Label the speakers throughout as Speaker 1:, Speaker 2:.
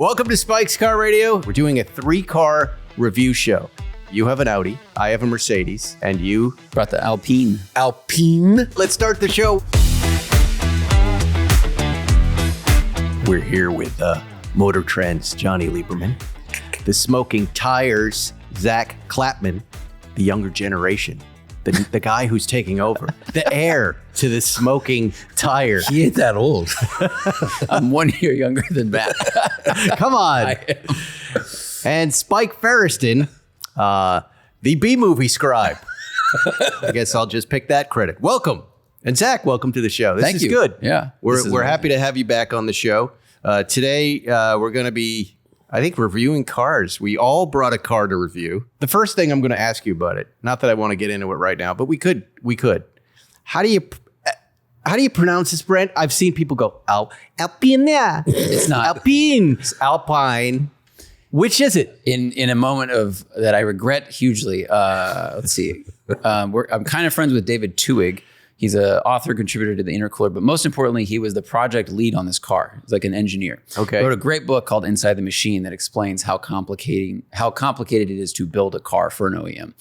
Speaker 1: Welcome to Spike's Car Radio. We're doing a 3-car review show. You have an Audi, I have a Mercedes, and you
Speaker 2: brought the Alpine.
Speaker 1: Let's start the show. We're here with MotorTrend's Jonny Lieberman, the Smoking Tires, Zack Klapman, the younger generation, the guy who's taking over, the heir to the smoking tire.
Speaker 3: He ain't that old.
Speaker 2: I'm 1 year younger than Matt.
Speaker 1: Come on.
Speaker 2: I am.
Speaker 1: And Spike Ferriston, the B-movie scribe. I guess I'll just pick that credit. Welcome. And Zach, welcome to the show. This
Speaker 2: Thank
Speaker 1: is
Speaker 2: you.
Speaker 1: good.
Speaker 2: Yeah.
Speaker 1: We're happy to have you back on the show. Today, we're going to be, I think, reviewing cars. We all brought a car to review. The first ththing I'm going to ask you about it, not that I want to get into it right now, but we could. How do you pronounce this brand? I've seen people go, Alpine.
Speaker 2: It's not.
Speaker 1: Alpine. It's Alpine. Which is it?
Speaker 2: In a moment of that I regret hugely. Let's see. I'm kind of friends with David Tuig. He's an author, contributor to the Intercooler, but most importantly, he was the project lead on this car. He's like an engineer.
Speaker 1: Okay.
Speaker 2: He wrote a great book called Inside the Machine that explains how complicated it is to build a car for an OEM.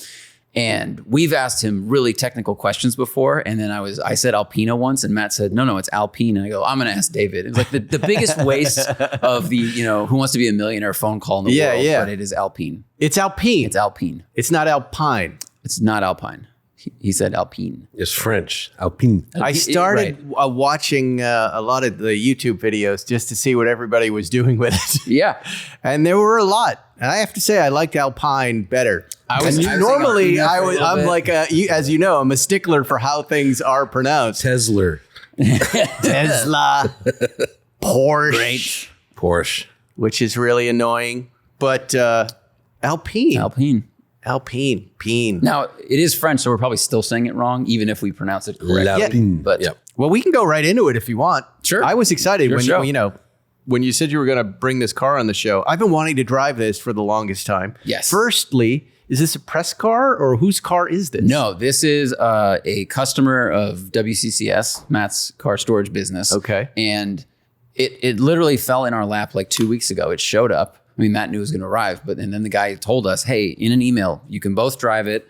Speaker 2: And we've asked him really technical questions before. And then I said Alpina once, and Matt said, no, it's Alpine. And I go, I'm going to ask David. It's like the biggest waste of the, Who Wants to Be a Millionaire phone call in the world.
Speaker 1: Yeah.
Speaker 2: But it is Alpine.
Speaker 1: It's Alpine.
Speaker 2: It's Alpine.
Speaker 1: It's not Alpine.
Speaker 2: It's not Alpine. He said Alpine.
Speaker 3: It's French. Alpine.
Speaker 1: I started watching a lot of the YouTube videos just to see what everybody was doing with it.
Speaker 2: Yeah.
Speaker 1: And there were a lot. And I have to say, I liked Alpine better. Normally, I'm like, as you know, I'm a stickler for how things are pronounced.
Speaker 3: Tesla.
Speaker 1: Porsche. Which is really annoying. But Alpine.
Speaker 2: Now, it is French, so we're probably still saying it wrong, even if we pronounce it correctly.
Speaker 3: But
Speaker 1: Well, we can go right into it if you want.
Speaker 2: Sure.
Speaker 1: I was excited
Speaker 2: Sure.
Speaker 1: when you said you were going to bring this car on the show. I've been wanting to drive this for the longest time.
Speaker 2: Yes.
Speaker 1: Firstly, is this a press car or whose car is this?
Speaker 2: No, this is a customer of WCCS, Matt's car storage business.
Speaker 1: Okay.
Speaker 2: And it literally fell in our lap like 2 weeks ago. It showed up. I mean, Matt knew it was going to arrive, and then the guy told us, hey, in an email, you can both drive it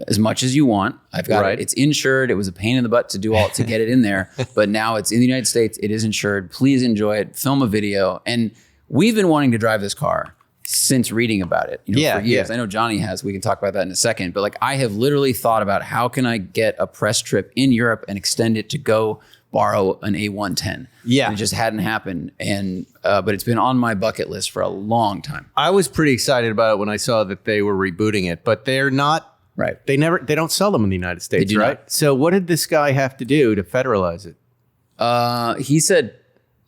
Speaker 2: as much as you want. I've got it. It's insured. It was a pain in the butt to get it in there, but now it's in the United States. It is insured. Please enjoy it. Film a video. And we've been wanting to drive this car since reading about it for years.
Speaker 1: Yeah.
Speaker 2: I know Jonny has. We can talk about that in a second. But I have literally thought about how can I get a press trip in Europe and extend it to go borrow an A110.
Speaker 1: Yeah.
Speaker 2: And it just hadn't happened. And but it's been on my bucket list for a long time.
Speaker 1: I was pretty excited about it when I saw that they were rebooting it, but they're not.
Speaker 2: Right.
Speaker 1: They don't sell them in the United States,
Speaker 2: They do
Speaker 1: right?
Speaker 2: not.
Speaker 1: So what did this guy have to do to federalize it?
Speaker 2: He said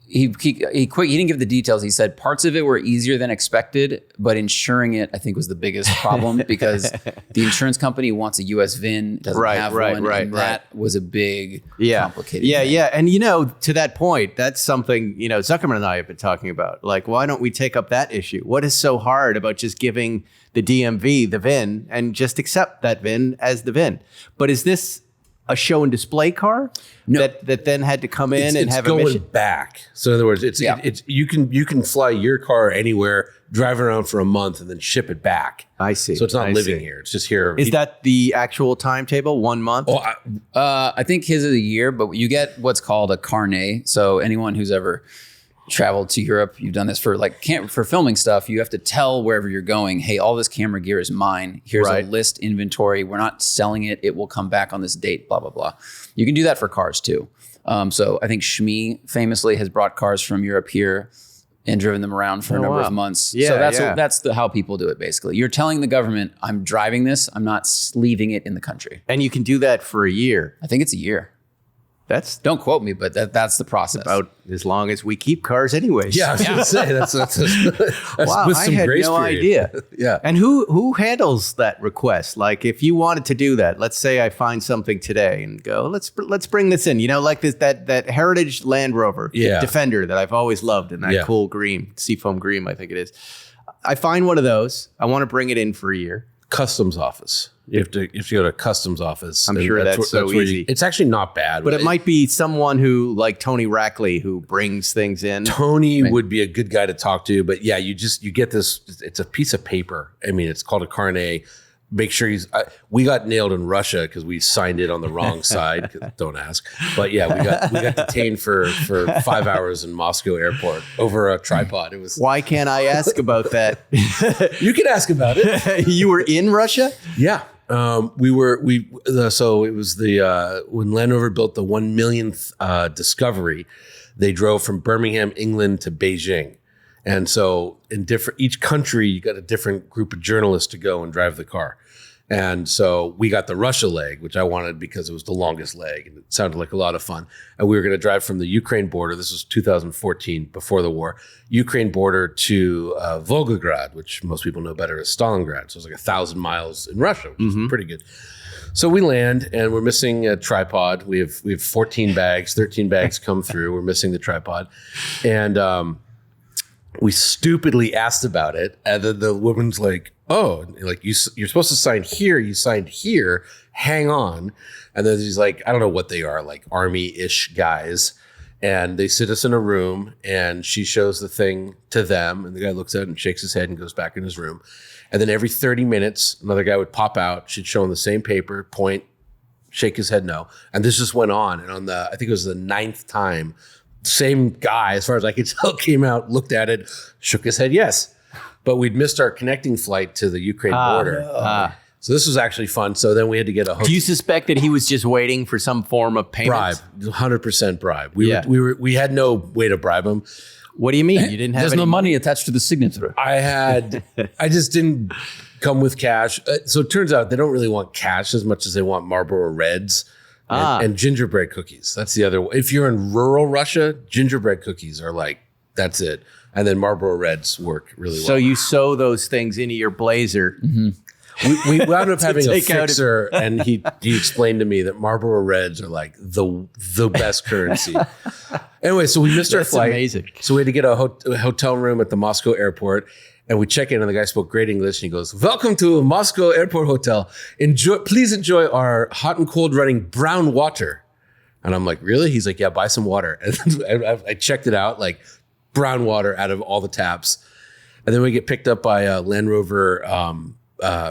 Speaker 2: he didn't give the details. He said parts of it were easier than expected, but insuring it, I think, was the biggest problem because the insurance company wants a U.S. VIN, doesn't have one, and that was a big, complicated thing.
Speaker 1: Yeah. And, to that point, that's something, Zuckerman and I have been talking about. Like, why don't we take up that issue? What is so hard about just giving the DMV the VIN and just accept that VIN as the VIN? But is this a show and display car that then had to come in and have a mission?
Speaker 3: It's going back. So in other words, it's you can fly your car anywhere, drive around for a month, and then ship it back.
Speaker 1: I see.
Speaker 3: So it's not living here. It's just here.
Speaker 1: Is that the actual timetable? 1 month?
Speaker 2: I think his is a year, but you get what's called a carnet. So anyone who's ever traveled to Europe, you've done this for for filming stuff, you have to tell wherever you're going, hey, all this camera gear is mine. Here's a list inventory. We're not selling it. It will come back on this date, blah, blah, blah. You can do that for cars too. So I think Shmi famously has brought cars from Europe here and driven them around for a number of months.
Speaker 1: Yeah,
Speaker 2: so that's how people do it, basically. You're telling the government, I'm driving this. I'm not leaving it in the country.
Speaker 1: And you can do that for a year.
Speaker 2: I think it's a year.
Speaker 1: Don't
Speaker 2: quote me, but that's the process.
Speaker 1: About as long as we keep cars anyways.
Speaker 3: Yeah, I was going to say that's
Speaker 1: wow,
Speaker 3: with
Speaker 1: I
Speaker 3: some
Speaker 1: had
Speaker 3: grace
Speaker 1: no
Speaker 3: period.
Speaker 1: idea.
Speaker 3: Yeah.
Speaker 1: And who handles that request? Like if you wanted to do that, let's say I find something today and go, let's bring this in. Like that heritage Land Rover Defender that I've always loved in that cool green, seafoam green, I think it is. I find one of those. I want to bring it in for a year.
Speaker 3: customs office. You have to go to customs office.
Speaker 1: I'm sure that's so easy.
Speaker 3: It's actually not bad.
Speaker 1: But it might be someone who, like Tony Rackley, who brings things in.
Speaker 3: Tony would be a good guy to talk to. But yeah, you get this. It's a piece of paper. I mean, it's called a carnet. Make sure we got nailed in Russia because we signed it on the wrong side. Don't ask. But yeah, we got detained for 5 hours in Moscow airport over a tripod. It was.
Speaker 1: Why can't I ask about that?
Speaker 3: You can ask about it.
Speaker 1: You were in Russia?
Speaker 3: Yeah. So it was when Land Rover built the 1 millionth Discovery, they drove from Birmingham, England to Beijing. And so in each country, you got a different group of journalists to go and drive the car. And so we got the Russia leg, which I wanted because it was the longest leg and it sounded like a lot of fun. And we were going to drive from the Ukraine border. This was 2014, before the war, Ukraine border to Volgograd, which most people know better as Stalingrad. So it was like 1,000 miles in Russia, which is pretty good. So we land and we're missing a tripod. We have 14 bags, 13 bags come through. We're missing the tripod. And we stupidly asked about it. And then the woman's like, oh, like you're supposed to sign here. You signed here. Hang on. And then he's like, I don't know what they are, like army-ish guys. And they sit us in a room and she shows the thing to them. And the guy looks at it and shakes his head and goes back in his room. And then every 30 minutes, another guy would pop out. She'd show him the same paper, point, shake his head no. And this just went on. And I think it was the 9th time, same guy, as far as I could tell, came out, looked at it, shook his head yes. But we'd missed our connecting flight to the Ukraine border. So this was actually fun. So then we had to get a hotel.
Speaker 1: Do you suspect that he was just waiting for some form of payment?
Speaker 3: Bribe, 100% bribe. We had no way to bribe him.
Speaker 1: What do you mean? You didn't have
Speaker 2: There's no money attached to the signature.
Speaker 3: I just didn't come with cash. So it turns out they don't really want cash as much as they want Marlboro Reds and gingerbread cookies. That's the other way. If you're in rural Russia, gingerbread cookies are like, that's it. And then Marlboro Reds work really well.
Speaker 1: So you sew those things into your blazer.
Speaker 2: Mm-hmm.
Speaker 3: We wound up having a fixer, and he explained to me that Marlboro Reds are like the best currency. Anyway, so we missed our flight.
Speaker 1: Amazing.
Speaker 3: So we had to get a hotel room at the Moscow airport, and we check in, and the guy spoke great English, and he goes, "Welcome to Moscow Airport Hotel. Please enjoy our hot and cold running brown water." And I'm like, "Really?" He's like, "Yeah, buy some water." And I checked it out, like brown water out of all the taps, and then we get picked up by a Land Rover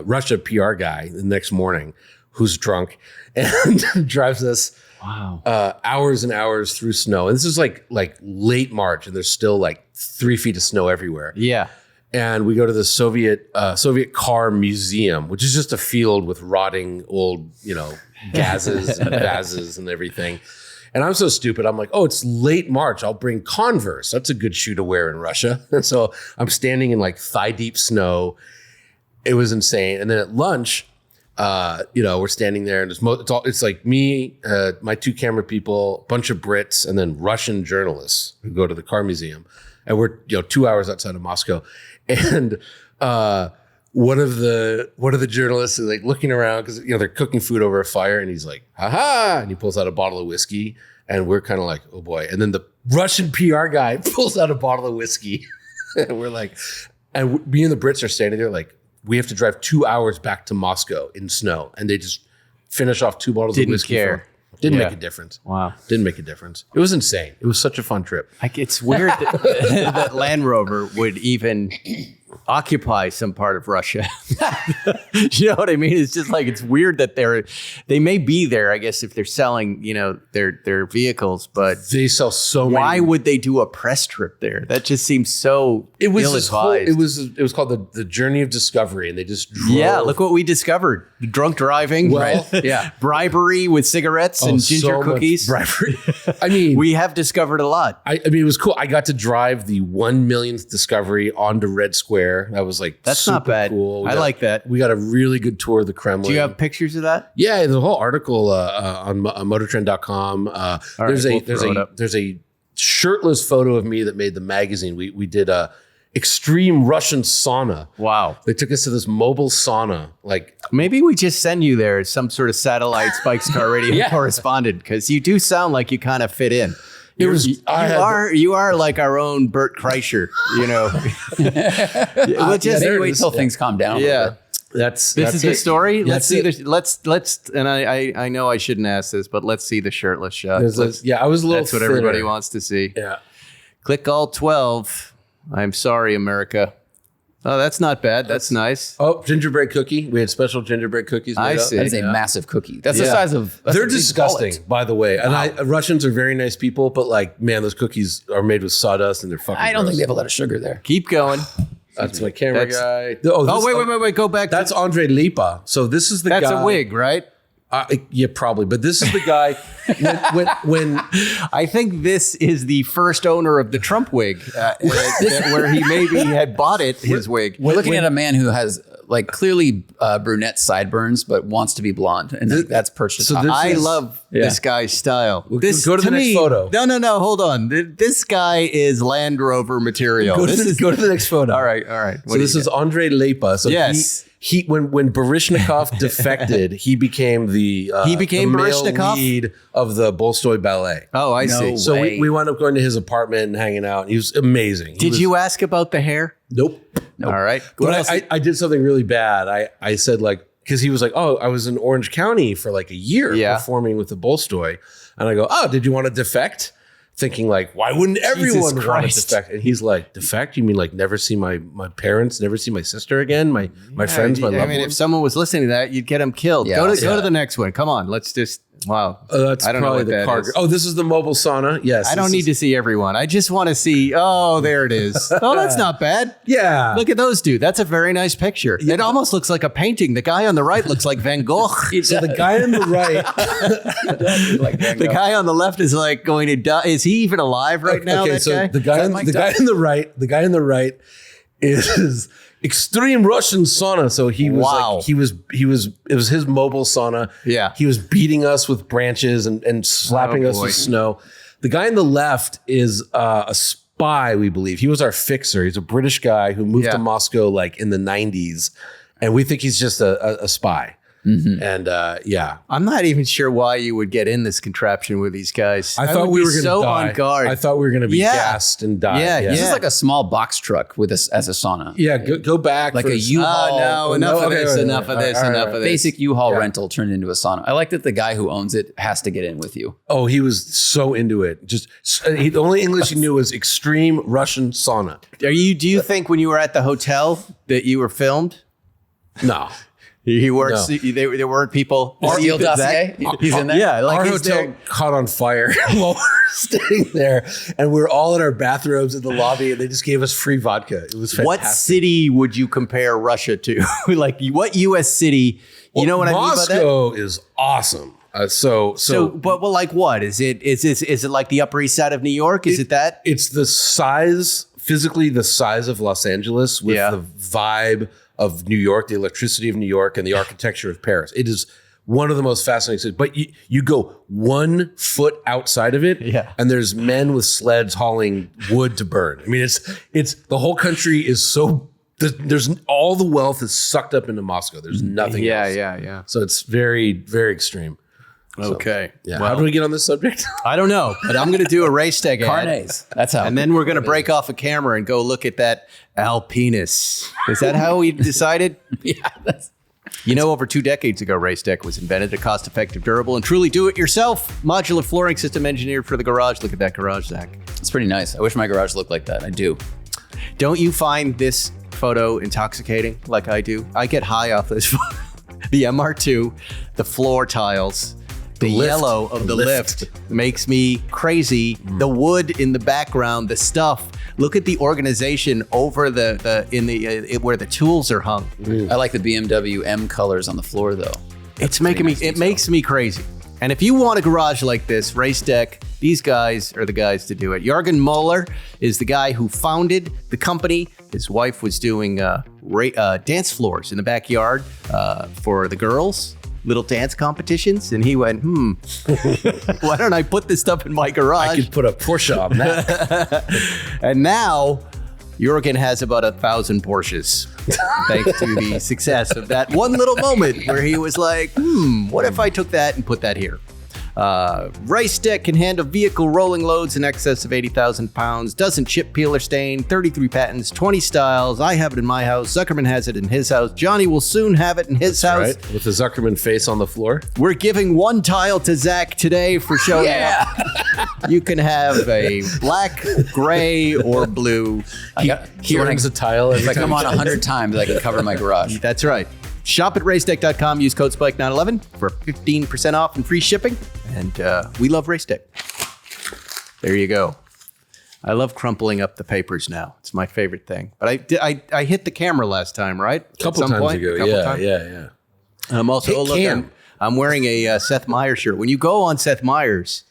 Speaker 3: Russia PR guy the next morning who's drunk and drives us hours and hours through snow. And this is like late March and there's still like 3 feet of snow everywhere.
Speaker 1: Yeah.
Speaker 3: And we go to the Soviet car museum, which is just a field with rotting old, gases and vases and everything. And I'm so stupid. I'm like, oh, it's late March. I'll bring Converse. That's a good shoe to wear in Russia. And so I'm standing in like thigh deep snow. It was insane. And then at lunch, we're standing there and it's like me, my 2 camera people, a bunch of Brits, and then Russian journalists who go to the car museum. And we're 2 hours outside of Moscow. And one of the journalists is like looking around because they're cooking food over a fire, and he's like, "Ha!" and he pulls out a bottle of whiskey, and we're kind of like, "Oh boy!" And then the Russian PR guy pulls out a bottle of whiskey, and we're like, and me and the Brits are standing there like, we have to drive 2 hours back to Moscow in snow, and they just finish off 2 bottles of whiskey.
Speaker 1: Didn't care.
Speaker 3: Didn't make a difference.
Speaker 1: Wow.
Speaker 3: Didn't make a difference. It was insane. It was such a fun trip.
Speaker 1: It's weird that Land Rover would even occupy some part of Russia. You know what I mean? It's just like, it's weird that they may be there, I guess, if they're selling, their vehicles, but
Speaker 3: they sell so many.
Speaker 1: Why would they do a press trip there? That just seems so ill-advised.
Speaker 3: It was called the Journey of Discovery, and they just drove.
Speaker 1: Yeah, look what we discovered. Drunk driving,
Speaker 3: right?
Speaker 1: Yeah. Bribery with cigarettes and ginger cookies.
Speaker 3: Bribery. I mean,
Speaker 1: we have discovered a lot.
Speaker 3: I mean, it was cool. I got to drive the 1 millionth Discovery onto Red Square. That was like,
Speaker 1: that's not bad.
Speaker 3: Cool.
Speaker 1: I like that.
Speaker 3: We got a really good tour of the Kremlin.
Speaker 1: Do you have pictures of that?
Speaker 3: Yeah, there's a whole article on MotorTrend.com. There's a shirtless photo of me that made the magazine. We did a extreme Russian sauna.
Speaker 1: Wow.
Speaker 3: They took us to this mobile sauna. Like,
Speaker 1: maybe we just send you there as some sort of satellite Spike's Car Radio correspondent, because you do sound like you kind of fit in. You are like our own Bert Kreischer, Well,
Speaker 2: just wait till things calm down.
Speaker 1: Yeah. This is the story. Let's see.
Speaker 3: It.
Speaker 1: Let's. And I know I shouldn't ask this, but let's see the shirtless shot.
Speaker 3: I was a little.
Speaker 1: That's what
Speaker 3: thinner.
Speaker 1: everybody wants to see.
Speaker 3: Yeah.
Speaker 1: Click all 12. I'm sorry, America. Oh, that's not bad. That's nice.
Speaker 3: Oh, gingerbread cookie. We had special gingerbread cookies.
Speaker 1: I
Speaker 3: made
Speaker 1: see.
Speaker 2: That is a massive cookie. That's the size of.
Speaker 3: They're disgusting, by the way. And Russians are very nice people, but like, man, those cookies are made with sawdust and they're fucking.
Speaker 2: I don't think
Speaker 3: gross.
Speaker 2: they have a lot of sugar there.
Speaker 1: Keep going.
Speaker 3: That's my camera guy.
Speaker 1: Wait. Go back.
Speaker 3: That's Andre Lipa. So this is the guy.
Speaker 1: That's a wig, right?
Speaker 3: Yeah, probably. But this is the guy when
Speaker 1: I think this is the first owner of the Trump wig, where he maybe had bought his wig.
Speaker 2: We're looking at a man who has like clearly brunette sideburns, but wants to be blonde, and that's perched atop.
Speaker 1: I love this guy's style.
Speaker 3: Go to the next photo.
Speaker 1: No. Hold on. This guy is Land Rover material.
Speaker 3: Go to the next photo.
Speaker 1: All right.
Speaker 3: So this is Andre Lipa. So
Speaker 1: yes.
Speaker 3: He when Baryshnikov defected, he became the male
Speaker 1: Baryshnikov?
Speaker 3: lead of the Bolstoy Ballet.
Speaker 1: Oh, I see.
Speaker 3: So we wound up going to his apartment and hanging out. He was amazing.
Speaker 1: Did you ask about the hair?
Speaker 3: Nope.
Speaker 1: All right.
Speaker 3: But I did something really bad. I said like, because he was like, oh, I was in Orange County for like a year performing with the Bolstoy. And I go, oh, did you want to defect? Thinking like, why wouldn't everyone want to defect? And he's like, defect? You mean like never see my parents, never see my sister again, my friends, my loved ones?
Speaker 1: I mean, if someone was listening to that, you'd get them killed.
Speaker 2: Yeah,
Speaker 1: go to the next one. Come on, let's just. Wow,
Speaker 3: that's
Speaker 1: I don't
Speaker 3: probably
Speaker 1: know what
Speaker 3: the
Speaker 1: that
Speaker 3: car.
Speaker 1: is.
Speaker 3: Oh, this is the mobile sauna. Yes,
Speaker 1: I don't need to see everyone. I just want to see. Oh, there it is. Oh, that's not bad.
Speaker 3: Yeah,
Speaker 1: look at those two. That's a very nice picture. Yeah. It almost looks like a painting. The guy on the right looks like Van Gogh.
Speaker 3: So the guy on the right,
Speaker 1: the guy on the left is like going to die. Is he even alive right now?
Speaker 3: Okay,
Speaker 1: that
Speaker 3: so
Speaker 1: guy?
Speaker 3: the guy on the right is extreme Russian sauna. So he was like, it was his mobile sauna.
Speaker 1: Yeah.
Speaker 3: He was beating us with branches and slapping us with snow. The guy on the left is a spy, we believe. He was our fixer. He's a British guy who moved to Moscow like in the 90s. And we think he's just a spy. Mm-hmm. And
Speaker 1: I'm not even sure why you would get in this contraption with these guys.
Speaker 3: I thought we were going to
Speaker 1: so
Speaker 3: die.
Speaker 1: on guard.
Speaker 3: I thought we were going to be gassed and die.
Speaker 1: Yeah.
Speaker 2: This is like a small box truck with as a sauna.
Speaker 3: Yeah, go back.
Speaker 2: Like a U-Haul.
Speaker 1: No, enough of this. Enough of this.
Speaker 2: Basic U-Haul rental turned into a sauna. I like that the guy who owns it has to get in with you.
Speaker 3: Oh, he was so into it. The only English he knew was extreme Russian sauna.
Speaker 1: Do you think when you were at the hotel that you were filmed?
Speaker 3: No.
Speaker 1: He works. No. There weren't people.
Speaker 2: Steele dossier. He's in there.
Speaker 1: Yeah, like
Speaker 3: our hotel caught on fire while we were staying there, and we were all in our bathrobes in the lobby, and they just gave us free vodka. It was fantastic.
Speaker 1: What city would you compare Russia to? Like what U.S. city? You know what I mean by that?
Speaker 3: Moscow is awesome.
Speaker 1: But like what is it? Is it like the Upper East Side of New York? Is it that?
Speaker 3: It's the size, physically the size of Los Angeles with the vibe of New York, the electricity of New York, and the architecture of Paris. It is one of the most fascinating cities. But you go 1 foot outside of it, and there's men with sleds hauling wood to burn. I mean, it's the whole country is so. There's all the wealth is sucked up into Moscow. There's nothing else.
Speaker 1: Yeah.
Speaker 3: So it's very, very extreme.
Speaker 1: Okay.
Speaker 3: So, how do we get on this subject?
Speaker 1: I don't know, but I'm going to do a RaceDeck ad.
Speaker 2: Carnets. That's how.
Speaker 1: And then we're going to break off a camera and go look at that Alpinus. Is that how we decided?
Speaker 2: Yeah.
Speaker 1: Over 2 decades ago, RaceDeck was invented, a cost-effective, durable, and truly do-it-yourself modular flooring system engineered for the garage. Look at that garage, Zach.
Speaker 2: It's pretty nice. I wish my garage looked like that. I do.
Speaker 1: Don't you find this photo intoxicating like I do? I get high off this photo. The MR2, the floor tiles, the yellow of the lift makes me crazy. The wood in the background, the stuff. Look at the organization over where the tools are hung.
Speaker 2: I like the BMW M colors on the floor though.
Speaker 1: It makes me crazy. And if you want a garage like this, RaceDeck, these guys are the guys to do it. Jürgen Moeller is the guy who founded the company. His wife was doing dance floors in the backyard for the girls. Little dance competitions, and he went, why don't I put this stuff in my garage?
Speaker 3: I could put a Porsche on that.
Speaker 1: And now Jürgen has about 1,000 Porsches, thanks to the success of that one little moment where he was like, what if I took that and put that here? RaceDeck can handle vehicle rolling loads in excess of 80,000 pounds, doesn't chip, peel, or stain, 33 patents, 20 styles. I have it in my house. Zuckerman has it in his house. Johnny will soon have it in his house.
Speaker 3: Right? With the Zuckerman face on the floor.
Speaker 1: We're giving one tile to Zach today for showing up. You can have a black, gray, or blue.
Speaker 3: He brings a tile.
Speaker 2: If I come on 100 times, I can cover my garage.
Speaker 1: That's right. Shop at racedeck.com. Use code SPIKE911 for 15% off and free shipping. And we love RaceDeck. There you go. I love crumpling up the papers now. It's my favorite thing. But I hit the camera last time, right?
Speaker 3: A couple times ago. Yeah.
Speaker 1: And I'm also I'm wearing a Seth Meyers shirt. When you go on Seth Meyers,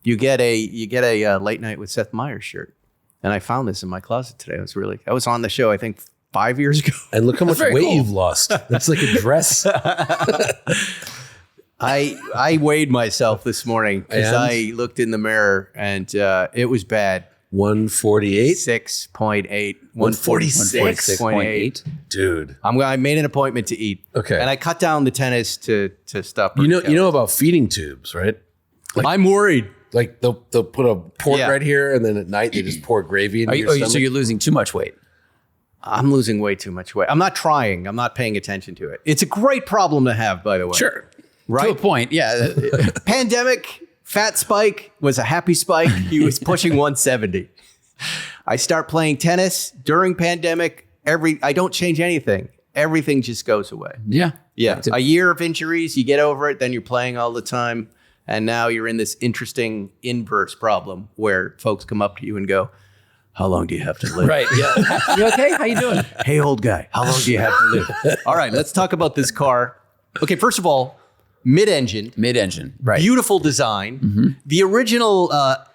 Speaker 1: you get a Late Night with Seth Meyers shirt. And I found this in my closet today. I was on the show, I think, 5 years ago.
Speaker 3: And look how much weight you've lost. That's like a dress.
Speaker 1: I weighed myself this morning because I looked in the mirror and it was bad.
Speaker 3: 148?
Speaker 1: 6.8.
Speaker 3: 146.8. Dude.
Speaker 1: I made an appointment to eat.
Speaker 3: Okay.
Speaker 1: And I cut down the tennis to stop.
Speaker 3: You know about feeding tubes, right?
Speaker 1: Like, I'm worried.
Speaker 3: Like they'll put a port right here, and then at night they just pour gravy into your stomach.
Speaker 2: So you're losing too much weight.
Speaker 1: I'm losing way too much weight. I'm not trying. I'm not paying attention to it. It's a great problem to have, by the way.
Speaker 2: Sure.
Speaker 1: Right?
Speaker 2: To a point, yeah.
Speaker 1: Pandemic, fat Spike was a happy Spike. He was pushing 170. I start playing tennis during pandemic. I don't change anything. Everything just goes away.
Speaker 2: Yeah.
Speaker 1: Yeah. A year of injuries, you get over it, then you're playing all the time. And now you're in this interesting inverse problem where folks come up to you and go, how long do you have to live?
Speaker 2: Right. Yeah. You okay? How you doing?
Speaker 1: Hey, old guy, how long do you have to live? All right, let's talk about this car. Okay, first of all, mid-engine.
Speaker 2: Mid-engine, right.
Speaker 1: Beautiful design. Mm-hmm. The original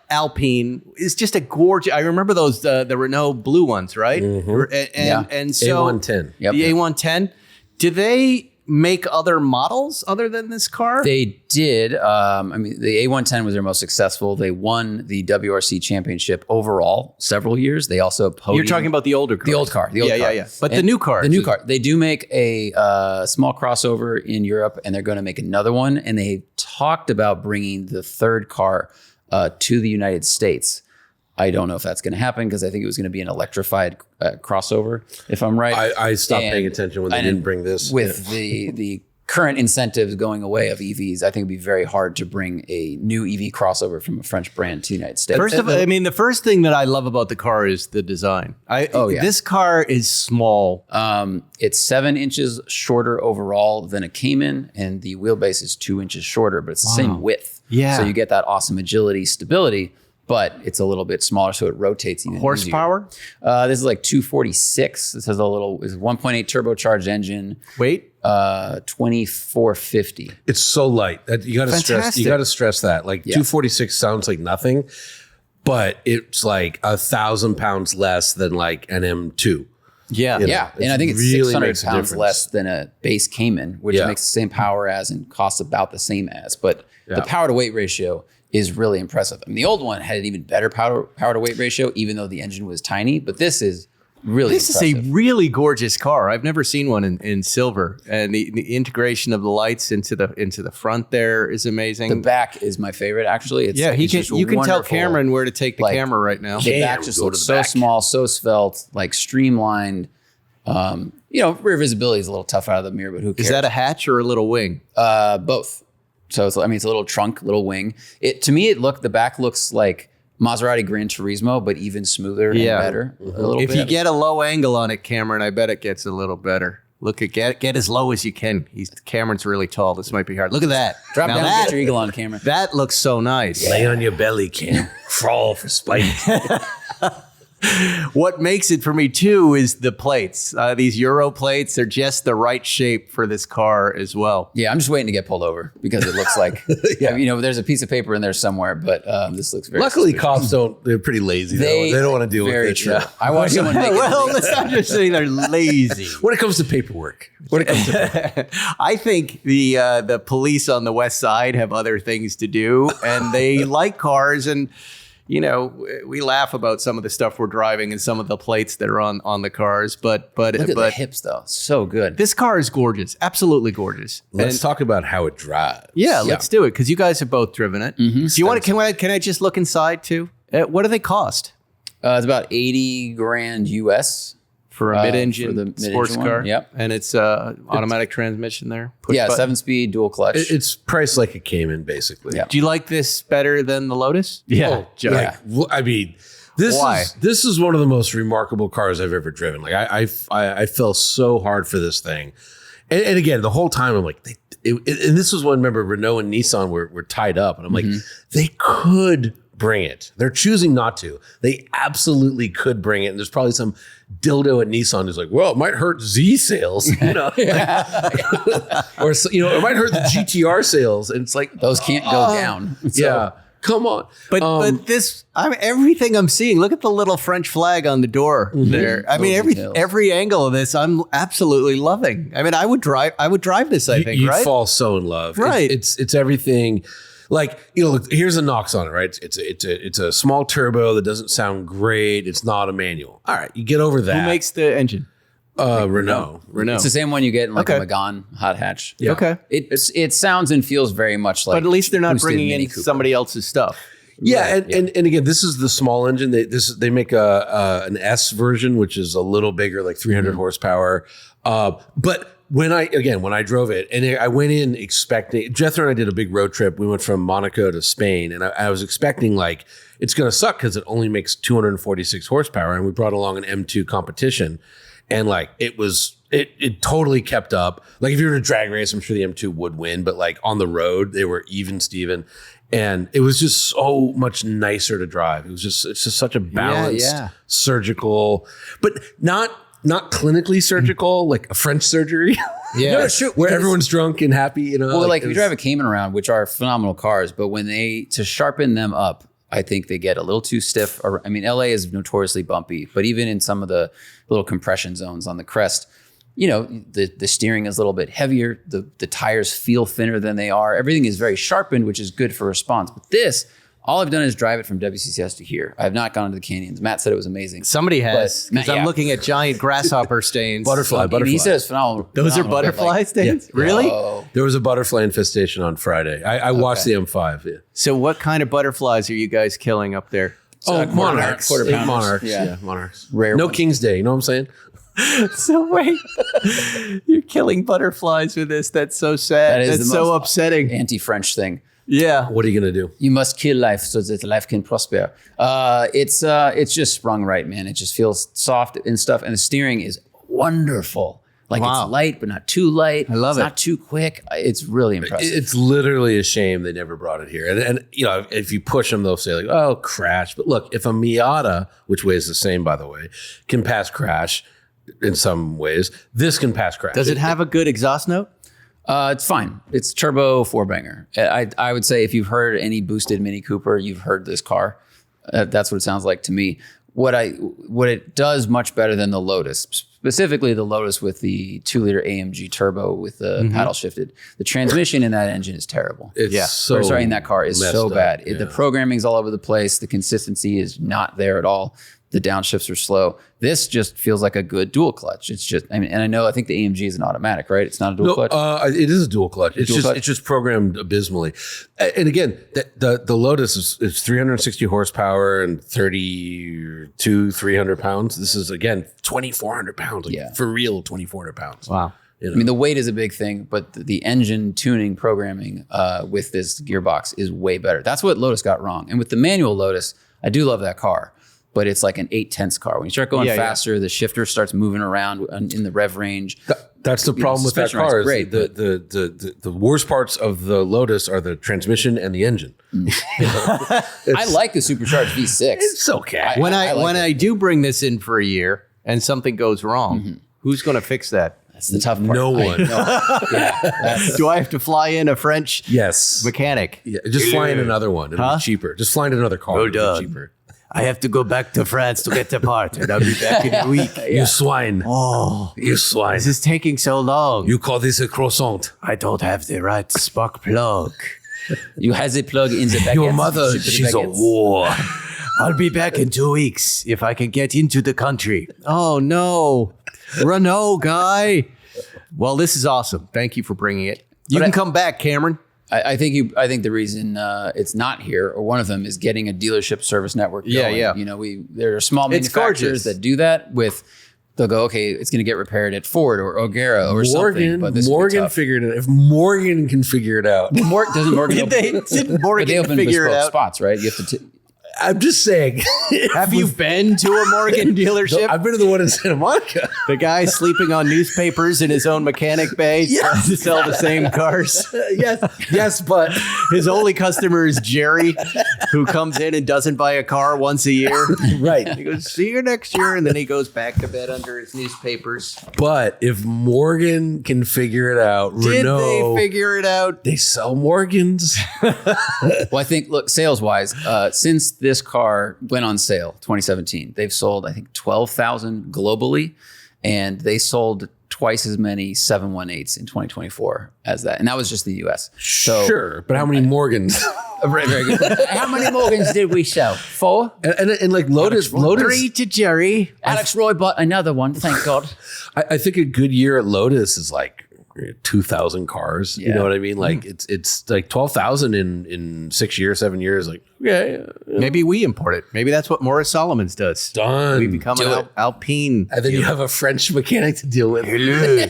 Speaker 1: Alpine is just a gorgeous. I remember those, the Renault blue ones, right?
Speaker 3: Mm-hmm.
Speaker 1: And so
Speaker 3: A110.
Speaker 1: The A110. Did they make other models other than this car?
Speaker 2: They did. I mean, the A110 was their most successful. They won the WRC championship overall several years. They also podiumed.
Speaker 1: You're talking about the older car.
Speaker 2: The old car.
Speaker 1: Yeah. But the new car.
Speaker 2: The new car. They do make a small crossover in Europe, and they're going to make another one. And they talked about bringing the third car to the United States. I don't know if that's going to happen because I think it was going to be an electrified crossover, if I'm right.
Speaker 3: I stopped paying attention when they didn't bring this.
Speaker 2: With the current incentives going away of EVs, I think it'd be very hard to bring a new EV crossover from a French brand to the United States.
Speaker 1: First of all, I mean, the first thing that I love about the car is the design. This car is small.
Speaker 2: It's 7 inches shorter overall than a Cayman, and the wheelbase is 2 inches shorter, but it's the same width.
Speaker 1: Yeah.
Speaker 2: So you get that awesome agility, stability, but it's a little bit smaller, so it rotates even
Speaker 1: Horsepower?
Speaker 2: easier. This is like 246. This has a 1.8 turbocharged engine.
Speaker 1: Weight?
Speaker 2: 2450.
Speaker 3: It's so light. You got to stress. You got to stress that. Like 246 sounds like nothing, but it's like 1,000 pounds less than like an M2.
Speaker 1: Yeah.
Speaker 2: And I think it's
Speaker 3: really
Speaker 2: 600 pounds less than a base Cayman, which makes the same power as and costs about the same as. But the power to weight ratio is really impressive. I mean, the old one had an even better power to weight ratio, even though the engine was tiny. But this is really impressive.
Speaker 1: This is a really gorgeous car. I've never seen one in silver, and the integration of the lights into the front there is amazing.
Speaker 2: The back is my favorite, actually.
Speaker 1: You can tell Cameron where to take the camera right now.
Speaker 2: The back just looks so small, so svelte, like streamlined. Rear visibility is a little tough out of the mirror, but who cares?
Speaker 1: Is that a hatch or a little wing?
Speaker 2: Both. So it's a little trunk, little wing. The back looks like Maserati Gran Turismo, but even smoother and better.
Speaker 1: Mm-hmm. A little bit. If you get a low angle on it, Cameron, I bet it gets a little better. Look at get as low as you can. Cameron's really tall. This might be hard. Look at that.
Speaker 2: Drop down and get your eagle on, Cameron.
Speaker 1: That looks so nice.
Speaker 3: Lay on your belly, Cam. Crawl for Spike.
Speaker 1: What makes it for me too is the plates. These Euro plates are just the right shape for this car as well.
Speaker 2: Yeah, I'm just waiting to get pulled over because it looks like there's a piece of paper in there somewhere, but this looks very.
Speaker 3: Luckily, cops they're pretty lazy. They don't want to deal with it.
Speaker 2: Very true. I watched someone make
Speaker 1: well, let's not just say they're lazy.
Speaker 3: When it comes to paperwork.
Speaker 1: I think the police on the West Side have other things to do, and they like cars and. you know, we laugh about some of the stuff we're driving and some of the plates that are on the cars, but
Speaker 2: Look at the hips though, so good.
Speaker 1: this car is gorgeous, absolutely gorgeous.
Speaker 3: Let's
Speaker 1: And-
Speaker 3: talk about how it drives.
Speaker 1: yeah, let's do it because you guys have both driven it. Do you want to? Can I just look inside too? What do they cost
Speaker 2: It's about 80 grand US.
Speaker 1: for a mid-engine
Speaker 2: for the mid-engine
Speaker 1: sports
Speaker 2: one,
Speaker 1: car?
Speaker 2: yep.
Speaker 1: And it's automatic transmission there. Push
Speaker 2: Yeah,
Speaker 1: button.
Speaker 2: 7-speed dual clutch.
Speaker 3: It's priced like a Cayman, basically.
Speaker 2: Yeah.
Speaker 1: Do you like this better than the Lotus? Yeah, Joe.
Speaker 2: yeah.
Speaker 3: I mean, this
Speaker 1: Why?
Speaker 3: is one of the most remarkable cars I've ever driven. Like I fell so hard for this thing, and again the whole time I'm like, and this was when, remember, Renault and Nissan were tied up, and I'm like, they could bring it. They're choosing not to. They absolutely could bring it, and there's probably some dildo at Nissan who's like, well, it might hurt Z sales, you know, or you know, it might hurt the GTR sales, and it's like
Speaker 2: Those can't go down. So-
Speaker 3: yeah. Come on.
Speaker 1: But this, everything I'm seeing. Look at the little French flag on the door there. I mean,
Speaker 2: details.
Speaker 1: every angle of this, I'm absolutely loving. I mean, I would drive this. I think,
Speaker 3: you'd
Speaker 1: right?
Speaker 3: fall so in love.
Speaker 1: Right.
Speaker 3: It's everything. Like, you know, look, here's the knocks on it, right? It's a small turbo that doesn't sound great. It's not a manual. All right, you get over that.
Speaker 1: Who makes the engine?
Speaker 3: Renault?
Speaker 1: Renault.
Speaker 2: It's the same one you get in like
Speaker 1: Okay.
Speaker 2: a Megane hot hatch.
Speaker 3: Yeah.
Speaker 1: Okay,
Speaker 2: It sounds and feels very much like.
Speaker 1: but at least they're not
Speaker 2: boosted
Speaker 1: bringing
Speaker 2: Mini
Speaker 1: in
Speaker 2: Cooper.
Speaker 1: somebody else's stuff.
Speaker 3: Yeah, and again, this is the small engine. They make an S version, which is a little bigger, like 300 horsepower. But when I drove it, and I went in expecting, Jethro and I did a big road trip. We went from Monaco to Spain, and I was expecting like it's going to suck because it only makes 246 horsepower, and we brought along an M2 competition, and like it totally kept up. Like if you were to drag race, I'm sure the M2 would win, but like on the road, they were even Steven. And it was just so much nicer to drive. It's just such a balanced, surgical, but not clinically surgical, like a French surgery.
Speaker 1: Yeah.
Speaker 2: No, it's true.
Speaker 3: Where everyone's drunk and happy, you know.
Speaker 2: Well, like if you
Speaker 3: it's-
Speaker 2: drive a Cayman around, which are phenomenal cars, but when to sharpen them up, I think they get a little too stiff. I mean, LA is notoriously bumpy, but even in some of the little compression zones on the crest, you know, the steering is a little bit heavier. The tires feel thinner than they are. Everything is very sharpened, which is good for response. But this, all I've done is drive it from WCCS to here. I have not gone to the canyons. Matt said it was amazing.
Speaker 1: Somebody has,
Speaker 2: But-
Speaker 1: because I'm
Speaker 2: yeah.
Speaker 1: looking at giant grasshopper stains.
Speaker 3: Butterfly.
Speaker 2: I mean, he said it's phenomenal.
Speaker 1: Those are
Speaker 2: phenomenal, but,
Speaker 1: butterfly
Speaker 2: like,
Speaker 1: stains? Really?
Speaker 2: oh,
Speaker 3: There was a butterfly infestation on Friday. I watched the M5. Yeah.
Speaker 1: So what kind of butterflies are you guys killing up there?
Speaker 3: Monarchs.
Speaker 2: quarter pounders.
Speaker 3: Monarchs.
Speaker 2: Yeah.
Speaker 3: Yeah, Monarchs.
Speaker 2: Rare
Speaker 3: No
Speaker 2: ones.
Speaker 3: King's Day. You know what I'm saying?
Speaker 1: So wait, you're killing butterflies with this. That's so sad.
Speaker 2: That is
Speaker 1: That's
Speaker 2: the
Speaker 1: so
Speaker 2: most
Speaker 1: upsetting.
Speaker 2: anti-French thing.
Speaker 1: Yeah.
Speaker 3: What are you gonna do?
Speaker 2: You must kill life so that life can prosper. It's just sprung right, man. It just feels soft and stuff, and the steering is wonderful. Like
Speaker 1: Wow.
Speaker 2: it's light, but not too light.
Speaker 1: I love
Speaker 2: it's
Speaker 1: it.
Speaker 2: Not too quick. It's really impressive.
Speaker 3: It's literally a shame they never brought it here. And you know, if you push them, they'll say like, "Oh, crash." But look, if a Miata, which weighs the same by the way, can pass crash in some ways, this can pass crash.
Speaker 1: Does it have a good exhaust note?
Speaker 2: It's fine. It's turbo 4-banger. I would say if you've heard any boosted Mini Cooper, you've heard this car. That's what it sounds like to me. What it does much better than the Lotus, specifically the Lotus with the 2-liter AMG turbo with the paddle shifted. The transmission in that engine is terrible.
Speaker 3: It's so
Speaker 2: Or sorry, in that car is
Speaker 3: messed
Speaker 2: so
Speaker 3: up.
Speaker 2: bad.
Speaker 3: Yeah.
Speaker 2: The programming's all over the place. The consistency is not there at all. The downshifts are slow. This just feels like a good dual clutch. It's just, and I think the AMG is an automatic, right? It's not a dual clutch.
Speaker 3: It is a dual clutch.
Speaker 2: Clutch?
Speaker 3: It's just programmed abysmally. And again, the Lotus is 360 horsepower and 300 pounds. This is again 2,400 pounds. Like, for real, 2,400 pounds.
Speaker 1: Wow.
Speaker 3: You know?
Speaker 2: I mean, the weight is a big thing, but the engine tuning programming with this gearbox is way better. That's what Lotus got wrong. And with the manual Lotus, I do love that car, but it's like an 8/10 car. When you start going faster, the shifter starts moving around in the rev range.
Speaker 3: That's the problem with that
Speaker 2: suspension
Speaker 3: car.
Speaker 2: ride's
Speaker 3: Great. The worst parts of the Lotus are the transmission and the engine.
Speaker 2: I like the supercharged V6.
Speaker 3: It's okay.
Speaker 1: When
Speaker 2: I like
Speaker 1: I do bring this in for a year and something goes wrong, who's going to fix that?
Speaker 2: That's the tough part.
Speaker 3: No one.
Speaker 1: Do I have to fly in a French
Speaker 3: Yes.
Speaker 1: mechanic?
Speaker 3: Yeah, just fly in another one. It'll be cheaper. Just fly in another car.
Speaker 1: Well
Speaker 3: It'll
Speaker 1: done.
Speaker 3: be cheaper.
Speaker 1: I have to go back to France to get the part, and I'll be back in a week.
Speaker 3: You swine.
Speaker 1: Oh,
Speaker 3: You swine.
Speaker 1: this is taking so long.
Speaker 3: You call this a croissant.
Speaker 1: I don't have the right spark plug.
Speaker 2: You has a plug in the baguettes.
Speaker 3: Your mother,
Speaker 2: Super
Speaker 3: she's a
Speaker 2: baguettes.
Speaker 3: war.
Speaker 1: I'll be back in 2 weeks if I can get into the country. Oh, no. Renault guy. Well, this is awesome. Thank you for bringing it. You can come back, Cameron.
Speaker 2: I think the reason it's not here, or one of them, is getting a dealership service network going.
Speaker 1: Yeah.
Speaker 2: You know, there are small manufacturers that do that with. They'll go, okay, it's going to get repaired at Ford or O'Gara or something. But
Speaker 3: Morgan figured it. If Morgan can figure it out,
Speaker 2: doesn't Morgan?
Speaker 1: Didn't Morgan figure it out?
Speaker 2: Spots, right? You have to.
Speaker 3: I'm just saying.
Speaker 1: Have you been to a Morgan dealership?
Speaker 3: I've been to the one in Santa Monica.
Speaker 1: The guy sleeping on newspapers in his own mechanic bay trying to sell the same cars.
Speaker 3: yes, but
Speaker 1: his only customer is Jerry, who comes in and doesn't buy a car once a year.
Speaker 3: Right.
Speaker 1: He goes, see you next year. And then he goes back to bed under his newspapers.
Speaker 3: But if Morgan can figure it out,
Speaker 1: Did
Speaker 3: Renault,
Speaker 1: they figure it out?
Speaker 3: they sell Morgans.
Speaker 2: Well, I think, look, sales-wise, since this car went on sale, 2017, they've sold, I think, 12,000 globally, and they sold twice as many 718s in 2024 as that. And that was just the US. So,
Speaker 3: Sure, but how many Morgans?
Speaker 2: Very, very good. How many Morgans did we sell? 4?
Speaker 3: and like Lotus,
Speaker 1: 3 to Jerry.
Speaker 2: Alex Roy bought another one, thank God.
Speaker 3: I think a good year at Lotus is like 2,000 cars. You
Speaker 2: Yeah.
Speaker 3: know what I mean? Like it's like 12,000 in 6 years, 7 years. Like, yeah.
Speaker 1: Maybe we import it. Maybe that's what Morris Solomons does.
Speaker 3: Done.
Speaker 1: We become an Alpine.
Speaker 3: And then you have a French mechanic to deal with.
Speaker 1: Hello.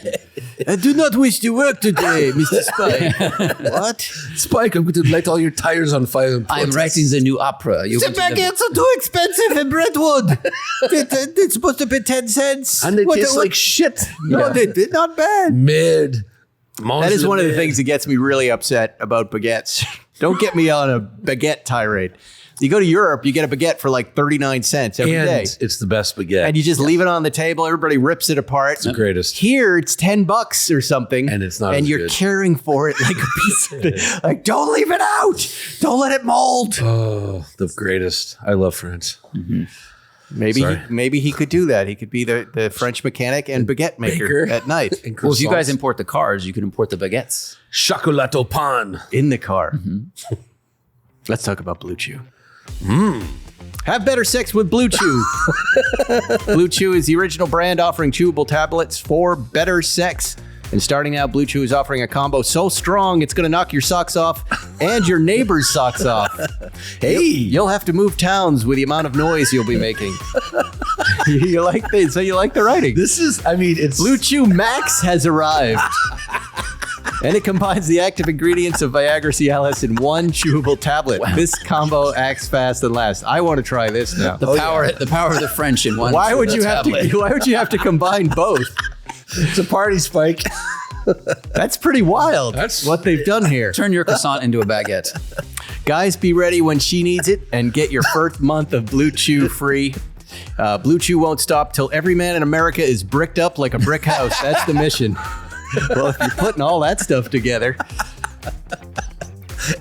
Speaker 1: I do not wish to work today, Mr. Spike. What?
Speaker 3: Spike, I'm going to light all your tires on fire. And
Speaker 2: I'm writing the new opera. You
Speaker 1: The
Speaker 2: went to
Speaker 1: baguettes are too expensive in Brentwood. It's supposed to be 10 cents.
Speaker 3: And they taste like shit.
Speaker 1: No, they did not bad.
Speaker 3: Mid.
Speaker 1: That is one of the things that gets me really upset about baguettes. Don't get me on a baguette tirade. You go to Europe, you get a baguette for like 39 cents every day.
Speaker 3: It's the best baguette.
Speaker 1: And you just leave it on the table. Everybody rips it apart. It's
Speaker 3: the greatest.
Speaker 1: Here, it's $10 or something.
Speaker 3: And it's not
Speaker 1: And
Speaker 3: as
Speaker 1: you're
Speaker 3: good.
Speaker 1: caring for it like a piece of it. Like, don't leave it out. Don't let it mold.
Speaker 3: Oh, the greatest. I love France.
Speaker 1: Maybe he could do that. He could be the French mechanic and baguette maker
Speaker 3: Baker.
Speaker 1: at night
Speaker 2: Well, if you guys import the cars, you can import the baguettes.
Speaker 3: Chocolat au pain.
Speaker 1: in the car. Let's talk about BlueChew. Have better sex with BlueChew. BlueChew is the original brand offering chewable tablets for better sex. And starting now, BlueChew is offering a combo so strong it's going to knock your socks off and your neighbor's socks off. Hey, you'll have to move towns with the amount of noise you'll be making. You like this? So you like the writing?
Speaker 3: It's
Speaker 1: BlueChew Max has arrived. And it combines the active ingredients of Viagra Cialis in one chewable tablet. Wow. This combo acts fast and lasts. I want to try this now.
Speaker 2: The power of the French in one.
Speaker 1: Why would you
Speaker 2: tablet.
Speaker 1: Why would you have to combine both?
Speaker 3: It's a party, Spike.
Speaker 1: That's pretty wild.
Speaker 3: That's
Speaker 1: what they've done here.
Speaker 2: Turn your croissant into a baguette.
Speaker 1: Guys, be ready when she needs it and get your first month of BlueChew free. BlueChew won't stop till every man in America is bricked up like a brick house. That's the mission. Well, if you're putting all that stuff together.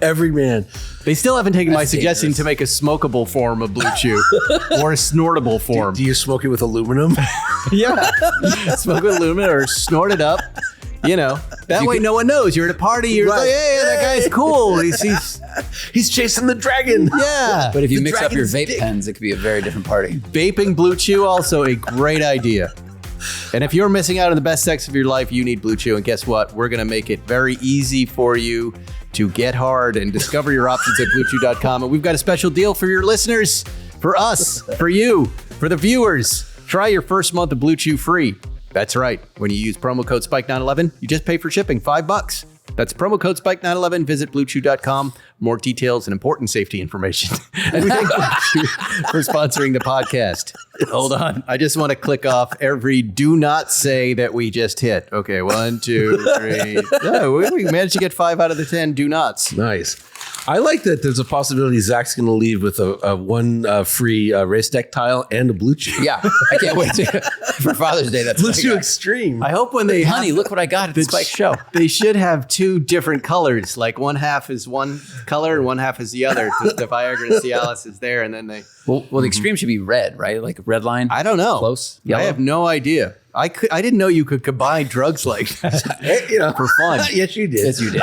Speaker 3: Every man.
Speaker 1: They still haven't taken my suggestion to make a smokable form of BlueChew or a snortable form.
Speaker 3: Do you smoke it with aluminum?
Speaker 1: Yeah. Smoke with aluminum or snort it up. You know, that way no one knows. You're at a party. You're like, hey, that guy's cool.
Speaker 3: He's chasing the dragon.
Speaker 1: Yeah.
Speaker 2: But if you
Speaker 3: The
Speaker 2: mix up your
Speaker 3: dragon's
Speaker 2: vape
Speaker 3: dick.
Speaker 2: pens, it could be a very different party.
Speaker 1: Vaping BlueChew, also a great idea. And if you're missing out on the best sex of your life, you need BlueChew. And guess what? We're going to make it very easy for you to get hard and discover your options at BlueChew.com. And we've got a special deal for your listeners, for us, for you, for the viewers. Try your first month of BlueChew free. That's right. When you use promo code SPIKE911, you just pay for shipping, $5. That's promo code SPIKE911. Visit BlueChew.com. More details and important safety information. And we thank BlueChew for sponsoring the podcast. Hold on. I just want to click off every do not say that we just hit. Okay, 1, 2, 3. No, we managed to get 5 out of the 10 do nots.
Speaker 3: Nice. I like that there's a possibility Zach's going to leave with a one free RaceDeck tile and a BlueChew.
Speaker 2: Yeah, I can't wait for Father's Day. That's
Speaker 3: BlueChew Extreme.
Speaker 1: I hope when they
Speaker 2: Honey, look what I got at the Spike Show.
Speaker 1: They should have 2 different colors. Like one half is one color and one half is the other. The Viagra and Cialis is there, and then they.
Speaker 2: Well, the extreme should be red, right? Like red line.
Speaker 1: I don't know.
Speaker 2: Close.
Speaker 1: I have no idea. I didn't know you could combine drugs like that for fun.
Speaker 3: Yes, you did.
Speaker 2: Yes, you did.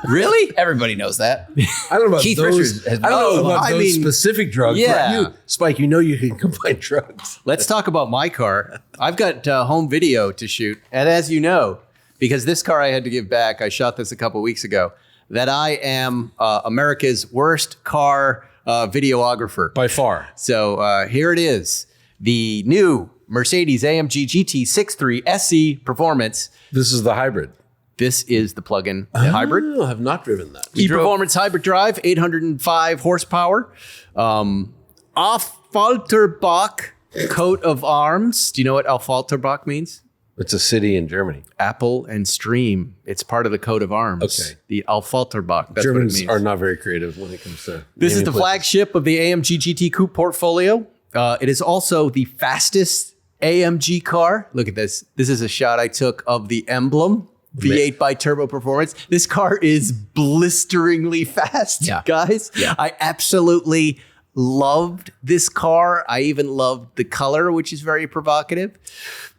Speaker 1: Really?
Speaker 2: Everybody knows that.
Speaker 3: I don't know about
Speaker 2: Keith
Speaker 3: those.
Speaker 2: Richards has
Speaker 3: I don't know about
Speaker 1: I
Speaker 3: those
Speaker 1: mean,
Speaker 3: specific drugs.
Speaker 1: yeah.
Speaker 3: But you, Spike, you know you can combine drugs.
Speaker 1: Let's talk about my car. I've got home video to shoot. And as you know, because this car I had to give back, I shot this a couple weeks ago, that I am America's worst car videographer.
Speaker 3: By far.
Speaker 1: So here it is. The new Mercedes AMG GT 6.3 SE Performance.
Speaker 3: This is the hybrid.
Speaker 1: This is the plug-in hybrid.
Speaker 3: Oh, I have not driven that.
Speaker 1: E-Performance hybrid drive, 805 horsepower. Affalterbach coat of arms. Do you know what Affalterbach means?
Speaker 3: It's a city in Germany.
Speaker 1: Apple and stream. It's part of the coat of arms.
Speaker 3: Okay.
Speaker 1: The Affalterbach. That's
Speaker 3: Germans
Speaker 1: what it means.
Speaker 3: are not very creative when it comes to.
Speaker 1: This is
Speaker 3: naming
Speaker 1: the
Speaker 3: places.
Speaker 1: flagship of the AMG GT Coupe portfolio. It is also the fastest AMG car. Look at this. This is a shot I took of the emblem. V8 by turbo performance. This car is blisteringly fast, guys. Yeah. I absolutely loved this car. I even loved the color, which is very provocative.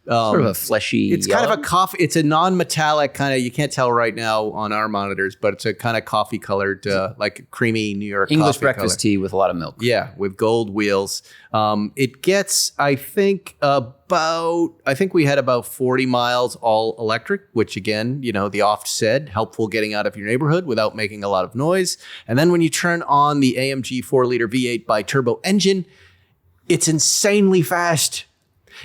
Speaker 2: Sort of a fleshy
Speaker 1: It's
Speaker 2: yellow.
Speaker 1: kind of a coffee. It's a non-metallic kind of. You can't tell right now on our monitors, but it's a kind of coffee-colored, like creamy New York
Speaker 2: English
Speaker 1: coffee
Speaker 2: breakfast
Speaker 1: color.
Speaker 2: tea with a lot of milk.
Speaker 1: Yeah, with gold wheels. It gets, I think we had about 40 miles all electric, which again, you know, the oft said, helpful getting out of your neighborhood without making a lot of noise. And then when you turn on the AMG 4-liter V8 by turbo engine, it's insanely fast.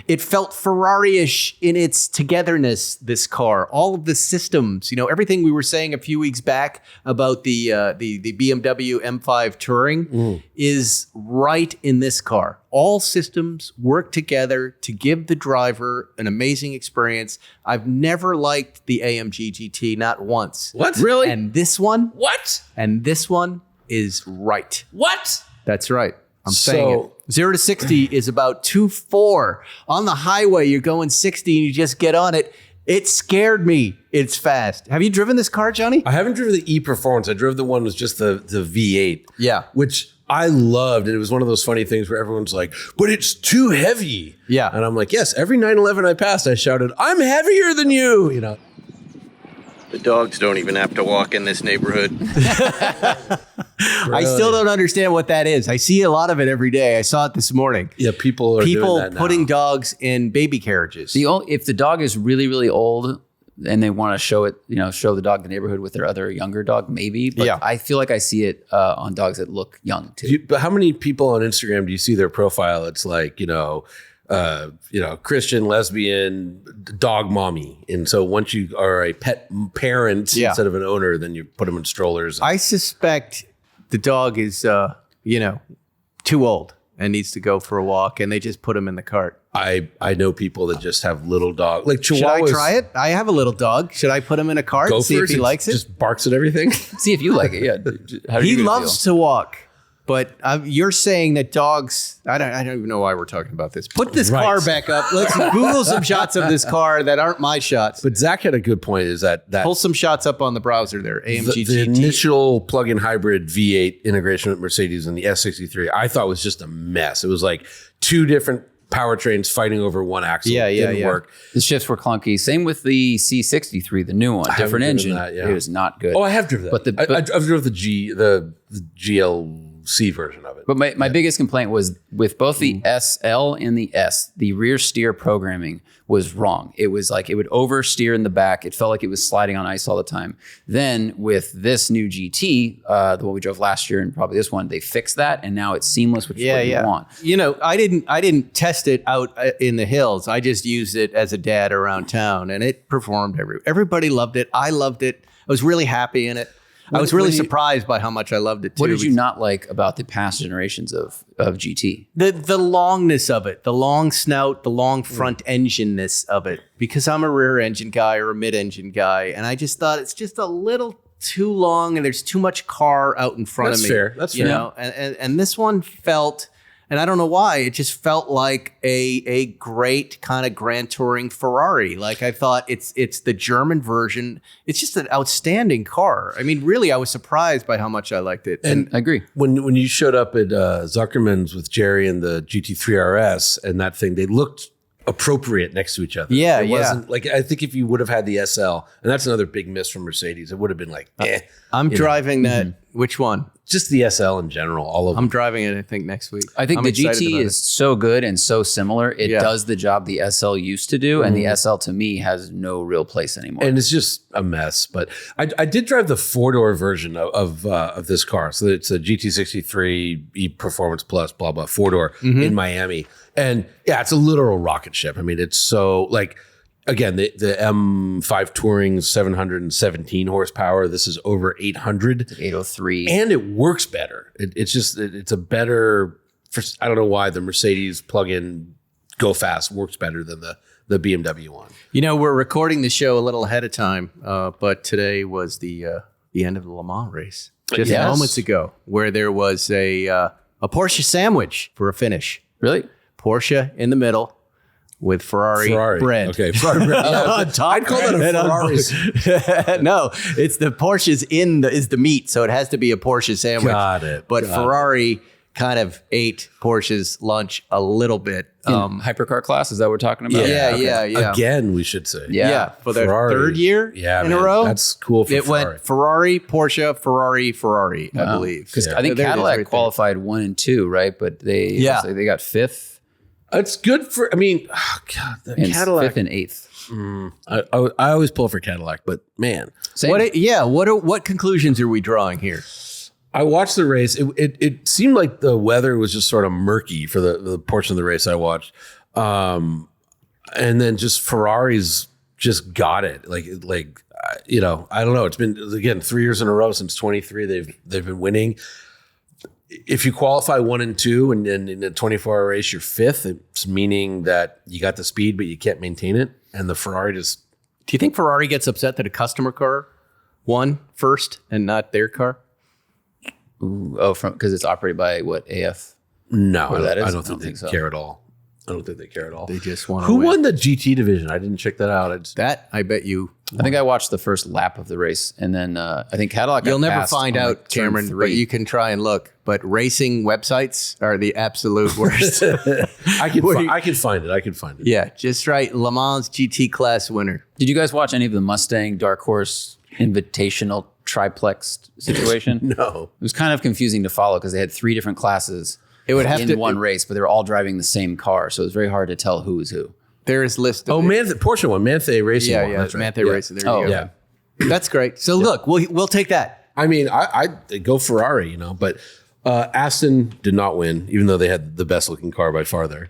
Speaker 1: It felt Ferrari-ish in its togetherness, this car. All of the systems, you know, everything we were saying a few weeks back about the BMW M5 Touring is right in this car. All systems work together to give the driver an amazing experience. I've never liked the AMG GT, not once.
Speaker 3: What?
Speaker 2: Really?
Speaker 1: And this one?
Speaker 3: What?
Speaker 1: And this one is right.
Speaker 3: What?
Speaker 1: That's right. I'm saying it. 0 to 60 is about 2.4. On the highway, you're going 60 and you just get on it. It scared me. It's fast. Have you driven this car, Johnny?
Speaker 3: I haven't driven the E-Performance. I drove the one with just the V8.
Speaker 1: Yeah.
Speaker 3: Which I loved. And it was one of those funny things where everyone's like, but it's too heavy.
Speaker 1: Yeah.
Speaker 3: And I'm like, yes, every 911 I passed, I shouted, I'm heavier than you, you know.
Speaker 1: The dogs don't even have to walk in this neighborhood. I still don't understand what that is. I see a lot of it every day. I saw it this morning.
Speaker 3: Yeah, people are doing that now.
Speaker 1: Putting dogs in baby carriages.
Speaker 2: If the dog is really, really old and they want to show it, you know, show the dog in the neighborhood with their other younger dog, maybe. But
Speaker 1: Yeah.
Speaker 2: I feel like I see it on dogs that look young too.
Speaker 3: But how many people on Instagram do you see their profile? It's like, Christian, lesbian, dog mommy. And so once you are a pet parent instead of an owner, then you put them in strollers.
Speaker 1: I suspect the dog is, too old and needs to go for a walk, and they just put him in the cart.
Speaker 3: I know people that just have little dogs. Like
Speaker 1: Should
Speaker 3: Chihuahuas.
Speaker 1: I try it? I have a little dog. Should I put him in a cart
Speaker 3: Go
Speaker 1: and see
Speaker 3: for
Speaker 1: if he
Speaker 3: it.
Speaker 1: likes it?
Speaker 3: Just barks at everything.
Speaker 2: See if you like it. Yeah. How do
Speaker 1: He
Speaker 2: you
Speaker 1: loves to walk. But you're saying that dogs, I don't even know why we're talking about this. Put this
Speaker 3: Right.
Speaker 1: car back up. Let's Google some shots of this car that aren't my shots.
Speaker 3: But Zach had a good point is that
Speaker 1: Pull some shots up on the browser there. AMG
Speaker 3: the
Speaker 1: GT.
Speaker 3: initial plug-in hybrid V8 integration with Mercedes and the S63, I thought was just a mess. It was like two different powertrains fighting over one axle.
Speaker 1: Yeah,
Speaker 3: It didn't work.
Speaker 2: The shifts were clunky. Same with the C63, the new one,
Speaker 3: haven't
Speaker 2: different
Speaker 3: driven
Speaker 2: engine.
Speaker 3: that, yeah.
Speaker 2: It was not good.
Speaker 3: Oh, I have driven that.
Speaker 2: But
Speaker 3: I've driven the GLC version of it.
Speaker 2: But my biggest complaint was with both the SL and the S, the rear steer programming was wrong. It was like it would oversteer in the back. It felt like it was sliding on ice all the time. Then with this new GT, the one we drove last year and probably this one, they fixed that and now it's seamless, which is what you want.
Speaker 1: You know, I didn't test it out in the hills. I just used it as a dad around town, and it performed everybody loved it. I loved it. I was really happy in it. I was really surprised by how much I loved it too.
Speaker 2: What did you not like about the past generations of GT?
Speaker 1: The longness of it, the long snout, the long front engine-ness of it. Because I'm a rear engine guy or a mid-engine guy, and I just thought it's just a little too long, and there's too much car out in front of me.
Speaker 3: That's fair.
Speaker 1: You know, and this one felt, And I don't know why. It just felt like a great kind of grand touring Ferrari. Like I thought it's the German version. It's just an outstanding car. I mean, really, I was surprised by how much I liked it.
Speaker 2: And I agree.
Speaker 3: When you showed up at Zuckerman's with Jerry and the GT3 RS and that thing, they looked appropriate next to each other.
Speaker 1: Yeah,
Speaker 3: it wasn't like, I think if you would have had the SL, and that's another big miss from Mercedes, it would have been like,
Speaker 1: I'm driving that. Which one?
Speaker 3: Just the SL in general, all of them.
Speaker 1: I'm driving it, I think, next week.
Speaker 2: I think
Speaker 1: I'm
Speaker 2: the
Speaker 1: excited
Speaker 2: GT
Speaker 1: about
Speaker 2: is so good and so similar. It does the job the SL used to do, and the SL to me has no real place anymore.
Speaker 3: And it's just a mess. But I did drive the 4-door version of this car. So it's a GT63 E Performance Plus, blah, blah, 4-door in Miami. And yeah, it's a literal rocket ship. I mean, it's so like, again, the M5 Touring 717 horsepower. This is over 800.
Speaker 2: It's 803.
Speaker 3: And it works better. It's a better, I don't know why the Mercedes plug-in go fast works better than the BMW one.
Speaker 1: You know, we're recording the show a little ahead of time, but today was the end of the Le Mans race. Just moments ago, where there was a Porsche sandwich for a finish.
Speaker 2: Really?
Speaker 1: Porsche in the middle with Ferrari bread.
Speaker 3: Okay, Ferrari bread.
Speaker 1: On top.
Speaker 3: I'd call that a Ferrari's.
Speaker 1: No, it's the Porsche's is the meat, so it has to be a Porsche sandwich.
Speaker 3: Got it.
Speaker 1: But Ferrari kind of ate Porsche's lunch a little bit.
Speaker 2: Hypercar class, is that what we're talking about?
Speaker 1: Yeah.
Speaker 3: Again, we should say.
Speaker 1: Yeah, for their
Speaker 3: Ferrari.
Speaker 1: third year in a row.
Speaker 3: That's cool for
Speaker 1: it
Speaker 3: Ferrari.
Speaker 1: went Ferrari, Porsche, Ferrari, I believe.
Speaker 2: Because I think Cadillac qualified 1 and 2, right? But they got 5th.
Speaker 3: It's good for, I mean, the
Speaker 2: and
Speaker 3: Cadillac.
Speaker 2: 5th and 8th.
Speaker 3: I always pull for Cadillac, but man.
Speaker 2: Same.
Speaker 1: What conclusions are we drawing here?
Speaker 3: I watched the race. It seemed like the weather was just sort of murky for the portion of the race I watched. And then just Ferraris just got it. Like I don't know. It's been, again, 3 years in a row since 23. They've been winning. If you qualify 1 and 2 and then in a 24-hour race, you're 5th, it's meaning that you got the speed, but you can't maintain it. And the Ferrari just...
Speaker 1: Do you think Ferrari gets upset that a customer car won first and not their car?
Speaker 2: Because it's operated by what, AF?
Speaker 3: No,
Speaker 2: that is?
Speaker 3: I don't think they care at all. I don't think they care at all.
Speaker 1: They just want to
Speaker 3: Who
Speaker 1: win.
Speaker 3: won the GT division? I didn't check that out.
Speaker 1: I bet you.
Speaker 2: I think I watched the first lap of the race, and then I think Cadillac.
Speaker 1: You'll never find out, Cameron, but you can try and look. But racing websites are the absolute worst.
Speaker 3: I can find it.
Speaker 1: Yeah, just write Le Mans GT class winner.
Speaker 2: Did you guys watch any of the Mustang Dark Horse Invitational triplex situation?
Speaker 3: No.
Speaker 2: It was kind of confusing to follow because they had 3 different classes. It would have in one race, but they were all driving the same car, so it was very hard to tell who was who.
Speaker 1: There is list.
Speaker 3: Porsche one, Manthe Racing.
Speaker 1: Yeah,
Speaker 3: that's right.
Speaker 1: Manthe Racing. There you go.
Speaker 3: Yeah,
Speaker 1: that's great. So look, we'll take that.
Speaker 3: I mean, I go Ferrari, but Aston did not win, even though they had the best looking car by far there.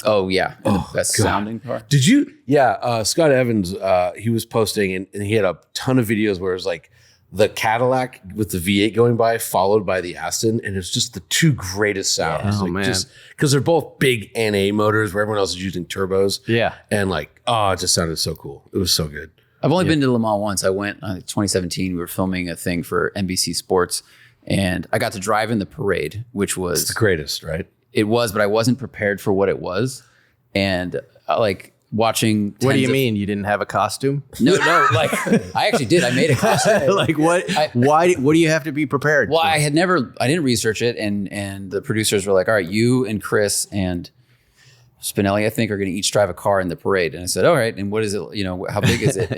Speaker 2: Oh yeah, best sounding car.
Speaker 3: Did you? Yeah, Scott Evans. He was posting, and he had a ton of videos where it was like the Cadillac with the V8 going by, followed by the Aston, and it's just the 2 greatest sounds.
Speaker 1: Yeah. Oh man,
Speaker 3: because they're both big NA motors, where everyone else is using turbos.
Speaker 1: Yeah,
Speaker 3: and it just sounded so cool. It was so good.
Speaker 2: I've only been to Le Mans once. I went in 2017. We were filming a thing for NBC Sports, and I got to drive in the parade, which was
Speaker 3: it's the greatest, right?
Speaker 2: It was, but I wasn't prepared for what it was, and watching.
Speaker 1: What do you mean? You didn't have a costume?
Speaker 2: No. I actually did. I made a costume.
Speaker 1: What? Why? What do you have to be prepared?
Speaker 2: Well, I didn't research it, and the producers were like, "All right, you and Chris and Spinelli, I think, are going to each drive a car in the parade." And I said, "All right, and what is it? How big is it?"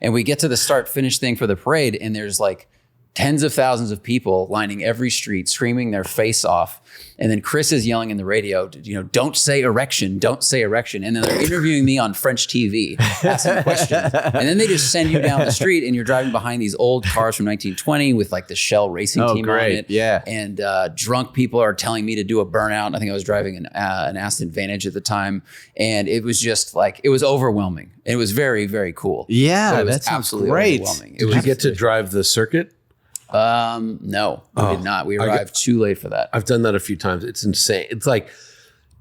Speaker 2: And we get to the start finish thing for the parade, and there's like tens of thousands of people lining every street, screaming their face off. And then Chris is yelling in the radio, don't say erection, don't say erection. And then they're interviewing me on French TV, asking questions. And then they just send you down the street and you're driving behind these old cars from 1920 with like the Shell racing team on it.
Speaker 1: Yeah.
Speaker 2: And drunk people are telling me to do a burnout. I think I was driving an Aston Vantage at the time. And it was just like, it was overwhelming. And it was very, very cool.
Speaker 1: Yeah, that's absolutely great.
Speaker 2: Overwhelming.
Speaker 3: Did you get to drive the circuit?
Speaker 2: No, we did not. We arrived too late for that.
Speaker 3: I've done that a few times. It's insane. It's like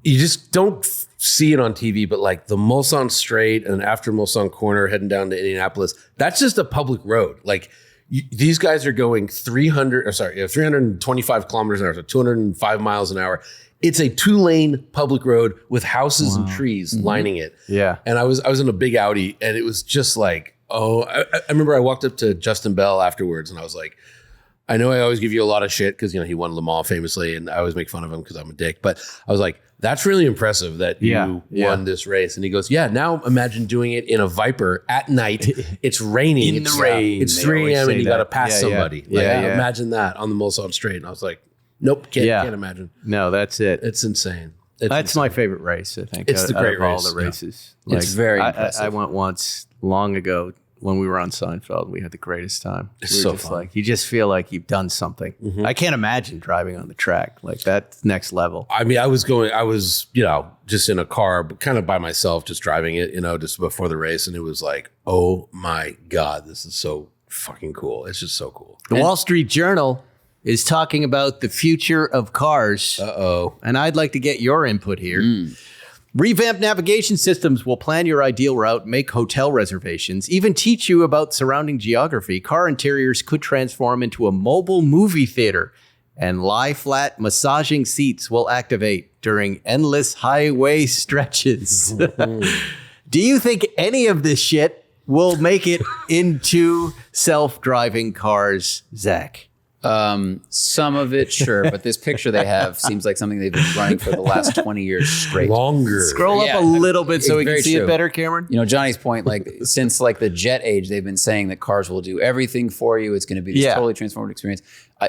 Speaker 3: you just don't see it on TV, but like the Mulsanne Straight and after Mulsanne Corner heading down to Indianapolis, that's just a public road. Like these guys are going 325 kilometers an hour, so 205 miles an hour. It's a 2-lane public road with houses and trees lining it.
Speaker 1: Yeah.
Speaker 3: And I was in a big Audi, and it was just like, I remember I walked up to Justin Bell afterwards, and I was like, I know I always give you a lot of shit because, he won Le Mans famously, and I always make fun of him because I'm a dick. But I was like, that's really impressive that you won this race. And he goes, yeah, now imagine doing it in a Viper at night. It's raining.
Speaker 1: In the rain.
Speaker 3: It's 3 a.m. and you got to pass somebody.
Speaker 1: Yeah.
Speaker 3: Imagine that on the Mulsanne Straight. And I was like, nope, can't imagine.
Speaker 1: No, that's it.
Speaker 3: It's insane.
Speaker 1: That's my favorite race, I think.
Speaker 3: It's the great
Speaker 1: of all
Speaker 3: race.
Speaker 1: the races.
Speaker 2: It's very impressive.
Speaker 1: I went once long ago when we were on Seinfeld. We had the greatest time.
Speaker 3: It's so fun.
Speaker 1: You just feel like you've done something. I can't imagine driving on the track. Like, that's next level.
Speaker 3: I mean, I was, just in a car, but kind of by myself, just driving it, just before the race. And it was like, oh my God, this is so fucking cool. It's just so cool.
Speaker 1: The Wall Street Journal is talking about the future of cars.
Speaker 3: Uh-oh.
Speaker 1: And I'd like to get your input here. Revamped navigation systems will plan your ideal route, make hotel reservations, even teach you about surrounding geography. Car interiors could transform into a mobile movie theater, and lie-flat massaging seats will activate during endless highway stretches. Do you think any of this shit will make it into self-driving cars, Zach?
Speaker 2: Some of it, sure, but this picture they have seems like something they've been running for the last 20 years straight.
Speaker 3: Longer.
Speaker 1: Scroll up a little bit so we can see
Speaker 2: true.
Speaker 1: it better, Cameron.
Speaker 2: Johnny's point, since the jet age, they've been saying that cars will do everything for you. It's going to be this totally transformative experience.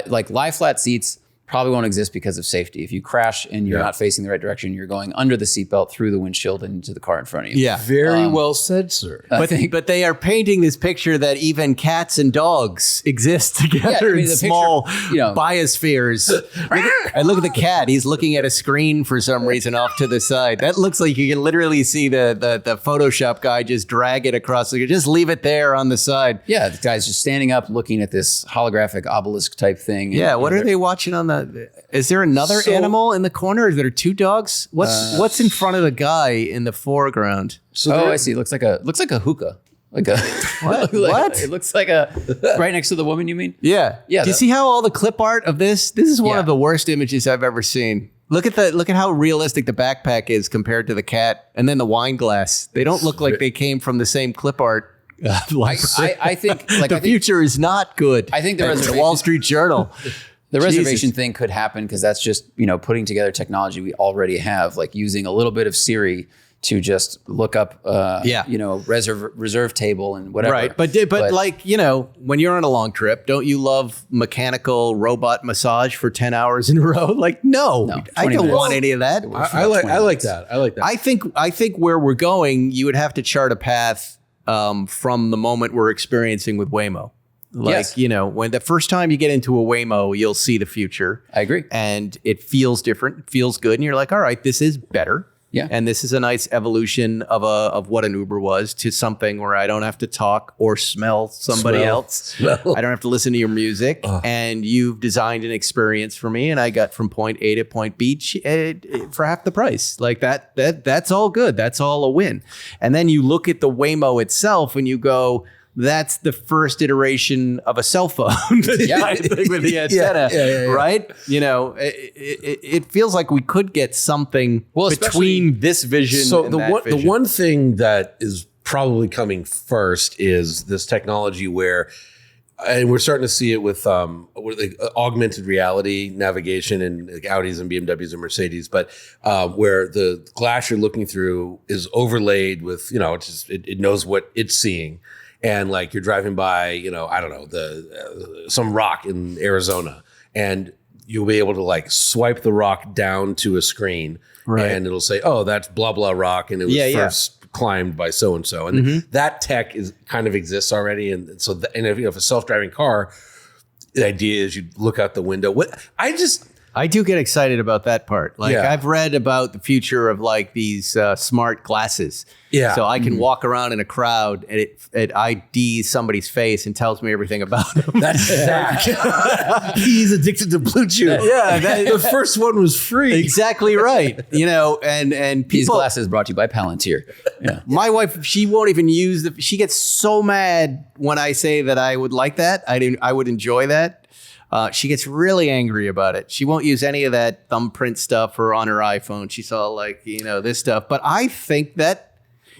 Speaker 2: Lie flat seats probably won't exist because of safety. If you crash and you're not facing the right direction, you're going under the seatbelt, through the windshield, and into the car in front of you.
Speaker 1: Yeah.
Speaker 3: Very well said, sir.
Speaker 1: But they are painting this picture that even cats and dogs exist together in small biospheres. Look at the cat. He's looking at a screen for some reason off to the side. That looks like you can literally see the Photoshop guy just drag it across. Just leave it there on the side.
Speaker 2: Yeah, the guy's just standing up looking at this holographic obelisk type thing.
Speaker 1: Yeah, what are they watching on the... Is there another animal in the corner? Is there 2 dogs? What's in front of the guy in the foreground?
Speaker 2: I see. It looks like a hookah. Like a
Speaker 1: what?
Speaker 2: It looks like a right next to the woman. You mean?
Speaker 1: Yeah. Do you see how all the clip art of this? This is one of the worst images I've ever seen. Look at how realistic the backpack is compared to the cat, and then the wine glass. They don't look like they came from the same clip art.
Speaker 2: I think
Speaker 1: the future is not good.
Speaker 2: I think
Speaker 1: the Wall Street Journal.
Speaker 2: The reservation thing could happen because that's just, putting together technology we already have, like using a little bit of Siri to just look up, reserve table and whatever.
Speaker 1: Right. But when you're on a long trip, don't you love mechanical robot massage for 10 hours in a row? No, I don't want any of that.
Speaker 3: I like that.
Speaker 1: I think where we're going, you would have to chart a path from the moment we're experiencing with Waymo. When the first time you get into a Waymo, you'll see the future.
Speaker 2: I agree.
Speaker 1: And it feels different, it feels good. And you're like, all right, this is better.
Speaker 2: Yeah.
Speaker 1: And this is a nice evolution of what an Uber was to something where I don't have to talk or smell somebody else. I don't have to listen to your music. And you've designed an experience for me. And I got from point A to point B for half the price. Like that's all good. That's all a win. And then you look at the Waymo itself and you go, that's the first iteration of a cell phone. With the antenna, right? It feels like we could get something between this vision.
Speaker 3: So
Speaker 1: and
Speaker 3: the one thing that is probably coming first is this technology where, and we're starting to see it with augmented reality navigation in Audis and BMWs and Mercedes, but where the glass you're looking through is overlaid with, it knows what it's seeing. And you're driving by, I don't know, some rock in Arizona, and you'll be able to swipe the rock down to a screen, and it'll say, "Oh, that's blah blah rock," and it was first climbed by so and so, and that tech kind of exists already. And so, if a self-driving car, the idea is you look out the window. I do get excited about that part. I've read about the future of these smart glasses. Yeah. So I can walk around in a crowd and it IDs somebody's face and tells me everything about them. That's Zach. He's addicted to BlueChew. The first one was free.
Speaker 1: Exactly right. And people,
Speaker 2: these glasses brought to you by Palantir. Yeah.
Speaker 1: My wife, she won't even use she gets so mad when I say that I would like that. I would enjoy that. She gets really angry about it. She won't use any of that thumbprint stuff or on her iPhone. She's all like, this stuff. But I think that,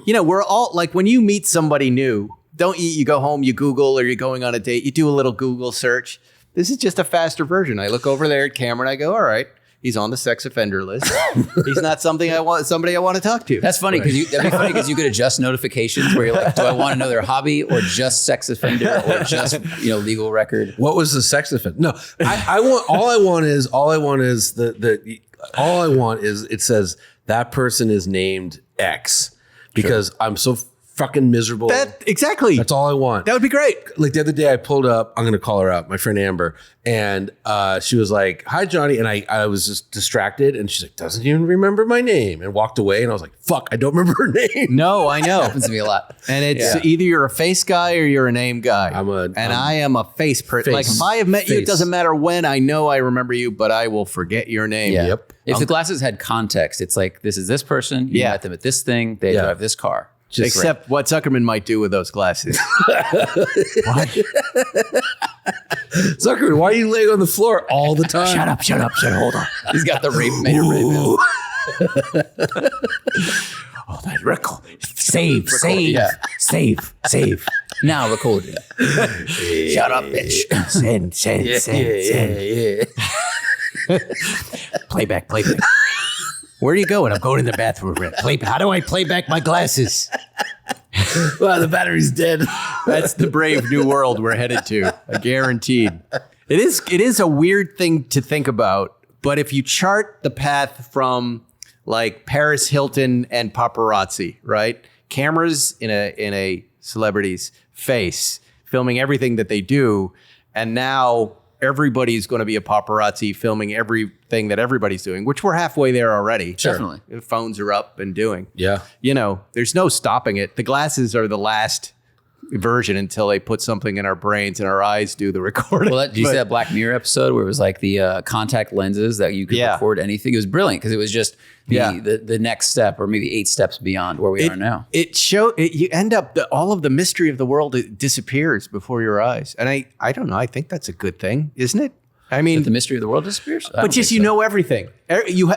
Speaker 1: we're all like, when you meet somebody new, don't you go home, you Google, or you're going on a date, you do a little Google search. This is just a faster version. I look over there at Cameron, I go, all right, he's on the sex offender list. He's not somebody I want to talk to.
Speaker 2: That's funny because that'd be funny because you could adjust notifications where you're like, do I want to know their hobby or just sex offender or just legal record?
Speaker 3: What was the sex offender? No, all I want is it says that person is named X because I'm so fucking miserable.
Speaker 1: Exactly.
Speaker 3: That's all I want.
Speaker 1: That would be great.
Speaker 3: Like the other day I pulled up, I'm going to call her out, my friend Amber. And she was like, hi, Johnny. And I was just distracted. And she's like, doesn't even remember my name, and walked away. And I was like, fuck, I don't remember her name.
Speaker 1: No, I know.
Speaker 2: Happens to me a lot.
Speaker 1: And it's either you're a face guy or you're a name guy. I am a face person. Like if I have met you, it doesn't matter when. I know I remember you, but I will forget your name.
Speaker 2: Yeah.
Speaker 3: Yep.
Speaker 2: If the glasses had context, it's like, this is this person. You met them at this thing. They drive this car.
Speaker 1: Except what Zuckerman might do with those glasses. What?
Speaker 3: Zuckerman, why are you laying on the floor all the time?
Speaker 1: Shut up. Hold on.
Speaker 2: He's got the Mayor Raven.
Speaker 1: Oh, that record. Save.
Speaker 2: Now recording.
Speaker 1: Shut up, bitch. Send. Playback. Where are you going? I'm going in the bathroom. How do I play back my glasses?
Speaker 3: Well, the battery's dead.
Speaker 1: That's the brave new world we're headed to. Guaranteed. It is a weird thing to think about, but if you chart the path from like Paris Hilton and paparazzi, right? Cameras in a celebrity's face, filming everything that they do, and now everybody's going to be a paparazzi filming everything that everybody's doing, which we're halfway there already.
Speaker 2: Sure. Definitely.
Speaker 1: The phones are up and doing.
Speaker 3: Yeah.
Speaker 1: There's no stopping it. The glasses are the last version until they put something in our brains and our eyes do the recording.
Speaker 2: Well, did you see that Black Mirror episode where it was like the contact lenses that you could record anything? It was brilliant because it was just the next step or maybe 8 steps beyond where we are now.
Speaker 1: You end up, all of the mystery of the world, it disappears before your eyes. And I don't know. I think that's a good thing, isn't it? I mean,
Speaker 2: that the mystery of the world disappears?
Speaker 1: But just, know everything.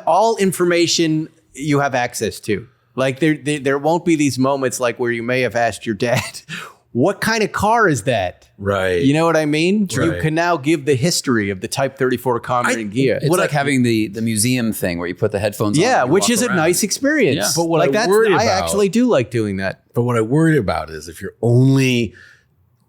Speaker 1: All information you have access to. Like there won't be these moments like where you may have asked your dad, what kind of car is that?
Speaker 3: Right.
Speaker 1: You know what I mean?
Speaker 3: Right.
Speaker 1: You can now give the history of the Type 34 Combat and Ghia.
Speaker 2: It's like having the museum thing where you put the headphones on.
Speaker 1: Yeah, which is a nice experience.
Speaker 2: Yeah.
Speaker 3: But what I
Speaker 1: actually do like doing that.
Speaker 3: But what I worry about is if you're only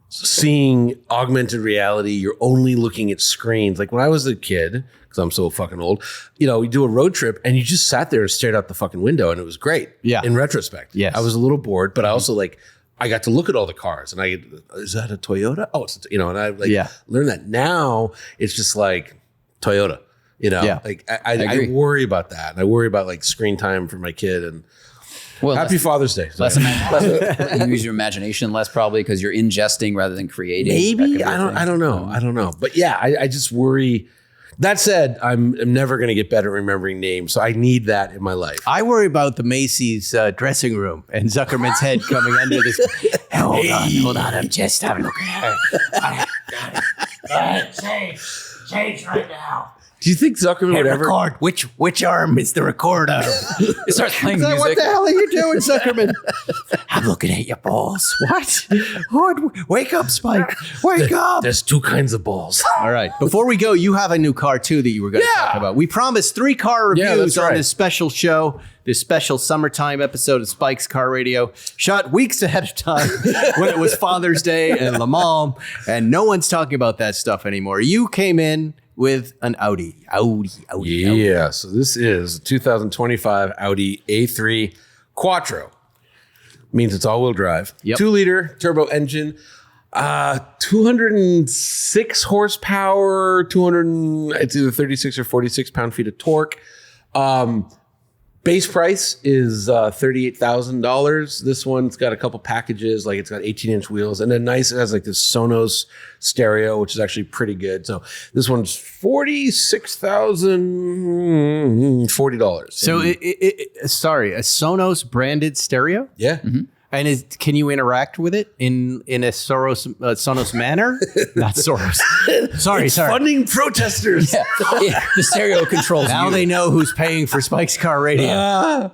Speaker 3: seeing augmented reality, you're only looking at screens. Like when I was a kid, because I'm so fucking old, we do a road trip and you just sat there and stared out the fucking window and it was great.
Speaker 1: Yeah.
Speaker 3: In retrospect.
Speaker 1: Yes.
Speaker 3: I was a little bored, but I also I got to look at all the cars and is that a Toyota? Oh, it's, and I learned that. Now it's just like Toyota, I worry about that. And I worry about like screen time for my kid and happy Father's Day.
Speaker 2: Less you use your imagination less probably because you're ingesting rather than creating.
Speaker 3: Maybe. I don't know. But yeah, I just worry. That said, I'm never going to get better at remembering names, so I need that in my life.
Speaker 1: I worry about the Macy's dressing room and Zuckerman's head coming under this. Hold on, I'm just having a look at her. Change right now.
Speaker 3: Do you think Zuckerman would ever
Speaker 1: record? Which arm is the record arm?
Speaker 2: It starts playing music.
Speaker 1: What the hell are you doing, Zuckerman? I'm looking at your balls. What? Wake up, Spike. Wake up.
Speaker 3: There's 2 kinds of balls.
Speaker 1: All right. Before we go, you have a new car too that you were going to talk about. We promised 3 car reviews on this special show, this special summertime episode of Spike's Car Radio, shot weeks ahead of time when it was Father's Day and Le Mans, and no one's talking about that stuff anymore. You came in with an Audi.
Speaker 3: Yeah, so this is a 2025 Audi A3 Quattro. Means it's all-wheel drive.
Speaker 1: Yep.
Speaker 3: 2-liter turbo engine. 206 horsepower. It's either 36 or 46 pound-feet of torque. Base price is $38,000. This one's got a couple packages, like it's got 18-inch wheels and it has like this Sonos stereo, which is actually pretty good. So this one's $46,040.
Speaker 1: So, a Sonos branded stereo?
Speaker 3: Yeah.
Speaker 2: Mm-hmm.
Speaker 1: And can you interact with it in a Sonos manner? Not Soros. Sorry.
Speaker 3: Funding protesters.
Speaker 2: Yeah, the stereo controls.
Speaker 1: Now they know who's paying for Spike's car radio.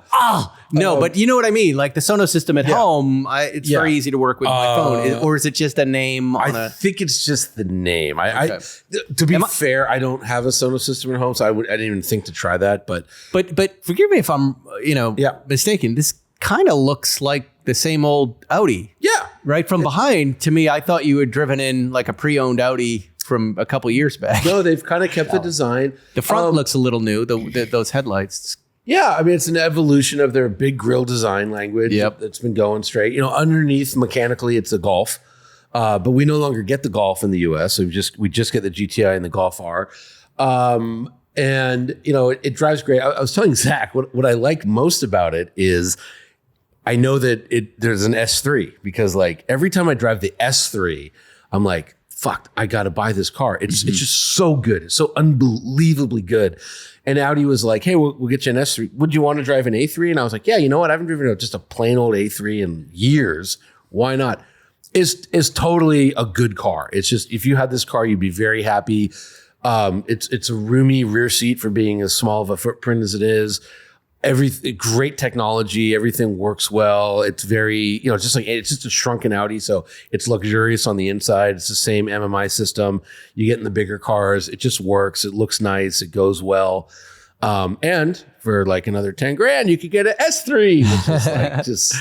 Speaker 1: No, but you know what I mean? Like the Sonos system at home, it's very easy to work with my phone. Or is it just a name?
Speaker 3: I think it's just the name. To be fair, I don't have a Sonos system at home, so I didn't even think to try that. But
Speaker 1: forgive me if I'm mistaken. This kind of looks like the same old Audi.
Speaker 3: Yeah.
Speaker 1: Right from behind, to me, I thought you had driven in like a pre-owned Audi from a couple years back.
Speaker 3: No, they've kind of kept the design.
Speaker 1: The front looks a little new, those headlights.
Speaker 3: Yeah, I mean, it's an evolution of their big grille design language that's been going straight. Underneath, mechanically, it's a Golf. But we no longer get the Golf in the US. So we just get the GTI and the Golf R. And, it drives great. I was telling Zach, what I like most about it is I know that there's an S3 because like every time I drive the S3, I'm like, fuck, I got to buy this car. It's just so good. It's so unbelievably good. And Audi was like, hey, we'll get you an S3. Would you want to drive an A3? And I was like, yeah, you know what? I haven't driven just a plain old A3 in years. Why not? It's totally a good car. It's just, if you had this car, you'd be very happy. It's a roomy rear seat for being as small of a footprint as it is. Great technology, everything works well. It's very, it's just a shrunken Audi, so it's luxurious on the inside. It's the same MMI system you get in the bigger cars. It just works. It looks nice. It goes well. And for like another 10 grand, you could get an S3, which is like just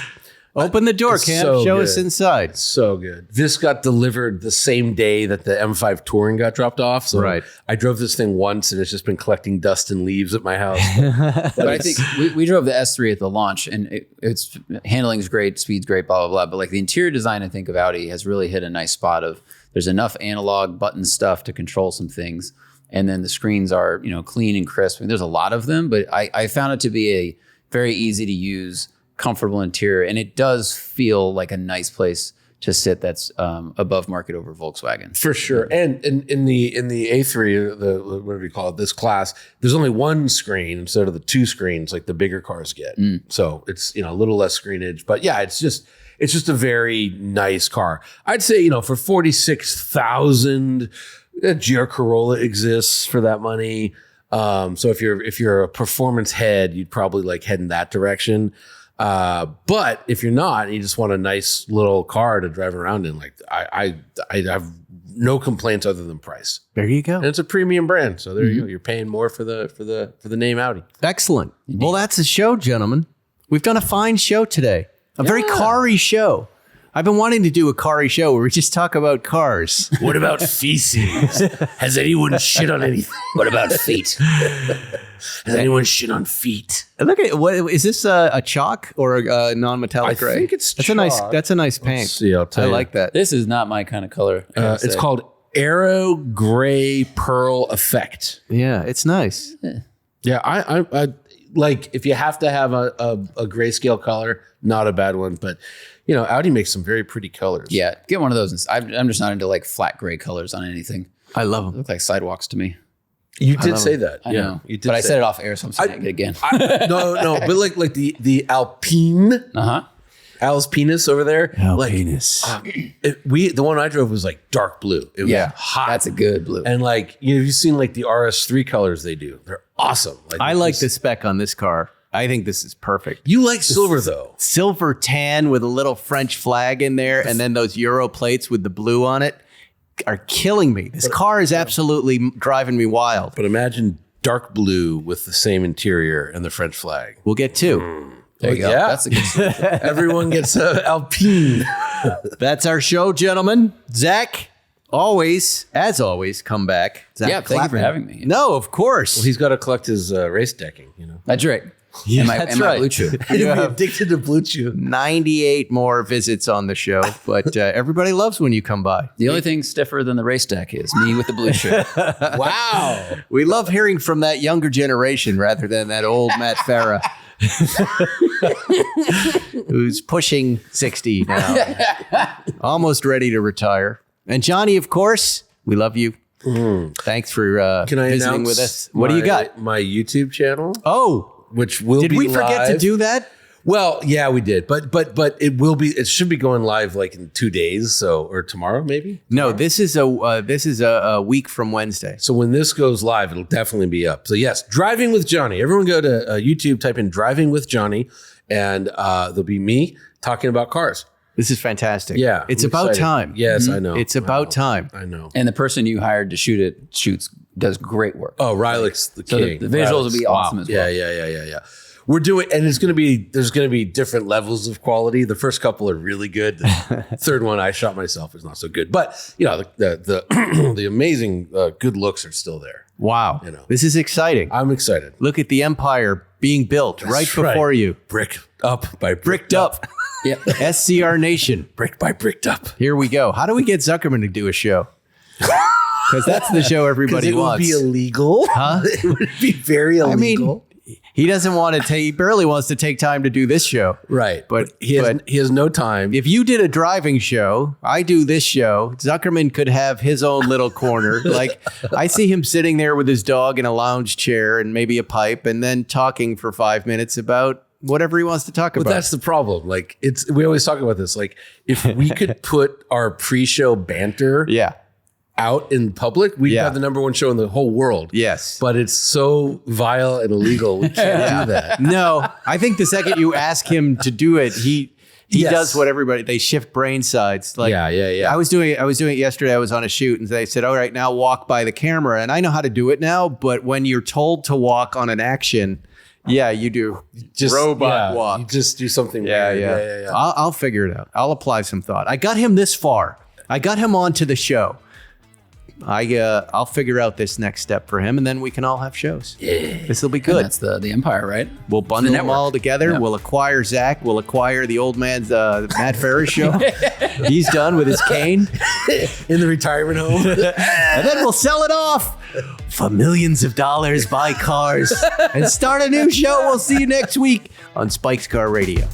Speaker 1: open the door, Cam.
Speaker 3: So
Speaker 1: Show
Speaker 3: good.
Speaker 1: us inside.
Speaker 3: So good. This got delivered the same day that the M5 Touring got dropped off. So I drove this thing once and it's just been collecting dust and leaves at my house.
Speaker 2: But I think we drove the S3 at the launch and it's handling's great, speed's great, blah, blah, blah. But like the interior design, I think, of Audi has really hit a nice spot of there's enough analog button stuff to control some things. And then the screens are, clean and crisp. I mean, there's a lot of them, but I found it to be a very easy to use, comfortable interior, and it does feel like a nice place to sit that's above market over Volkswagen.
Speaker 3: For sure. And in the A3, whatever you call it, this class, there's only one screen instead of the two screens like the bigger cars get. So it's a little less screenage. But yeah, it's just a very nice car. I'd say, for 46,000, a GR Corolla exists for that money. So if you're a performance head, you'd probably like head in that direction. But if you're not, and you just want a nice little car to drive around in, like I have no complaints other than price.
Speaker 1: There you go.
Speaker 3: And it's a premium brand, so there you go. You're paying more for the name Audi.
Speaker 1: Excellent. Well, that's a show, gentlemen. We've done a fine show today. A very car-y show. I've been wanting to do a car-y show where we just talk about cars.
Speaker 3: What about feces? Has anyone shit on anything? What about feet? Has anyone shit on feet?
Speaker 1: Look at what is this? A chalk or a non-metallic gray?
Speaker 3: I think it's
Speaker 1: that's
Speaker 3: chalk.
Speaker 1: That's a nice paint.
Speaker 3: Let's see, I'll tell you.
Speaker 1: I like that.
Speaker 2: This is not my kind of color.
Speaker 3: It's called Aero Gray Pearl Effect.
Speaker 1: Yeah, it's nice.
Speaker 3: Yeah, I like if you have to have a grayscale color, not a bad one, but Audi makes some very pretty colors.
Speaker 2: Yeah, get one of those. I'm just not into like flat gray colors on anything.
Speaker 1: I love
Speaker 2: They
Speaker 1: them.
Speaker 2: look like sidewalks to me.
Speaker 3: You did say that.
Speaker 2: I know.
Speaker 3: You did
Speaker 2: but I said it off air, so I'm saying it again.
Speaker 3: No, but like the Alpine, Al's penis over there.
Speaker 1: Penis.
Speaker 3: The one I drove was like dark blue. It was hot.
Speaker 2: That's a good blue.
Speaker 3: And like you've seen like the RS3 colors they do. They're awesome.
Speaker 1: I like the spec on this car. I think this is perfect.
Speaker 3: You like silver though.
Speaker 1: Silver tan with a little French flag in there, and then those Euro plates with the blue on it are killing me. This car is absolutely driving me wild.
Speaker 3: But imagine dark blue with the same interior and the French flag.
Speaker 1: We'll get two.
Speaker 2: There you go.
Speaker 3: Yeah.
Speaker 2: That's a good story.
Speaker 3: Everyone gets an Alpine.
Speaker 1: That's our show, gentlemen. Zach, as always, come back. Zack
Speaker 2: Yeah, thank you for
Speaker 1: Klapman.
Speaker 2: having me.
Speaker 1: No, of course.
Speaker 3: Well, he's got to collect his race decking,
Speaker 2: That's right.
Speaker 1: Yeah,
Speaker 2: and my
Speaker 1: that's right.
Speaker 2: BlueChew.
Speaker 3: He'd be addicted to BlueChew.
Speaker 1: 98 more visits on the show, but everybody loves when you come by.
Speaker 2: The only thing stiffer than the RaceDeck is me with the BlueChew.
Speaker 3: Wow.
Speaker 1: We love hearing from that younger generation rather than that old Matt Farah. Who's pushing 60 now. Almost ready to retire. And Jonny, of course, we love you. Thanks for
Speaker 3: Can I
Speaker 1: visiting
Speaker 3: announce
Speaker 1: with us. What do you got?
Speaker 3: My YouTube channel,
Speaker 1: Oh,
Speaker 3: which will
Speaker 1: did
Speaker 3: be
Speaker 1: we forget
Speaker 3: live.
Speaker 1: to do that?
Speaker 3: Well, yeah, we did, but it will be. It should be going live like in 2 days, or tomorrow maybe.
Speaker 1: No, this is a week from Wednesday.
Speaker 3: So when this goes live, it'll definitely be up. So yes, Driving with Jonny. Everyone go to YouTube, type in Driving with Jonny, and there'll be me talking about cars.
Speaker 1: This is fantastic.
Speaker 3: Yeah,
Speaker 1: it's
Speaker 3: I'm
Speaker 1: about
Speaker 3: excited.
Speaker 1: time.
Speaker 3: Yes, I know.
Speaker 1: It's about time.
Speaker 3: I know.
Speaker 2: And the person you hired to does great work.
Speaker 3: Oh, Riley's the
Speaker 2: So
Speaker 3: king.
Speaker 2: the visuals will be awesome as well.
Speaker 3: Yeah. We're doing, and there's going to be different levels of quality. The first couple are really good. The third one, I shot myself, is not so good. But the amazing good looks are still there.
Speaker 1: Wow. This is exciting.
Speaker 3: I'm excited.
Speaker 1: Look at the empire being built right before you.
Speaker 3: Brick up by
Speaker 1: Bricked up.
Speaker 2: Yeah.
Speaker 1: SCR Nation.
Speaker 3: Brick by bricked up.
Speaker 1: Here we go. How do we get Zuckerman to do a show? Because that's the show everybody
Speaker 3: It
Speaker 1: wants.
Speaker 3: would be illegal.
Speaker 1: Huh?
Speaker 3: It would be very illegal.
Speaker 1: He doesn't want to take. He barely wants to take time to do this show.
Speaker 3: Right.
Speaker 1: But
Speaker 3: he has no time.
Speaker 1: If you did a driving show, I do this show, Zuckerman could have his own little corner. Like, I see him sitting there with his dog in a lounge chair and maybe a pipe, and then talking for 5 minutes about whatever he wants to talk about.
Speaker 3: But that's the problem. Like, we always talk about this. Like, if we could put our pre-show banter out in public, we'd have the number one show in the whole world.
Speaker 1: Yes.
Speaker 3: But it's so vile and illegal. We can't do that.
Speaker 1: No, I think the second you ask him to do it, he does what they shift brain sides. Like, I was doing it yesterday. I was on a shoot and they said, all right, now walk by the camera. And I know how to do it now, but when you're told to walk on an action, you do
Speaker 3: Just
Speaker 1: robot walk.
Speaker 3: You just do something
Speaker 1: Yeah.
Speaker 3: weird.
Speaker 1: I'll figure it out. I'll apply some thought. I got him this far. I got him onto the show. I'll figure out this next step for him, and then we can all have shows. Yeah, this will be good.
Speaker 2: And that's the empire, right?
Speaker 1: We'll bundle them all together. We'll acquire Zach. We'll acquire the old man's Matt Ferris show. He's done with his cane
Speaker 3: In the retirement home.
Speaker 1: and then we'll sell it off for millions of dollars, buy cars, and start a new show. We'll see you next week on Spike's Car Radio.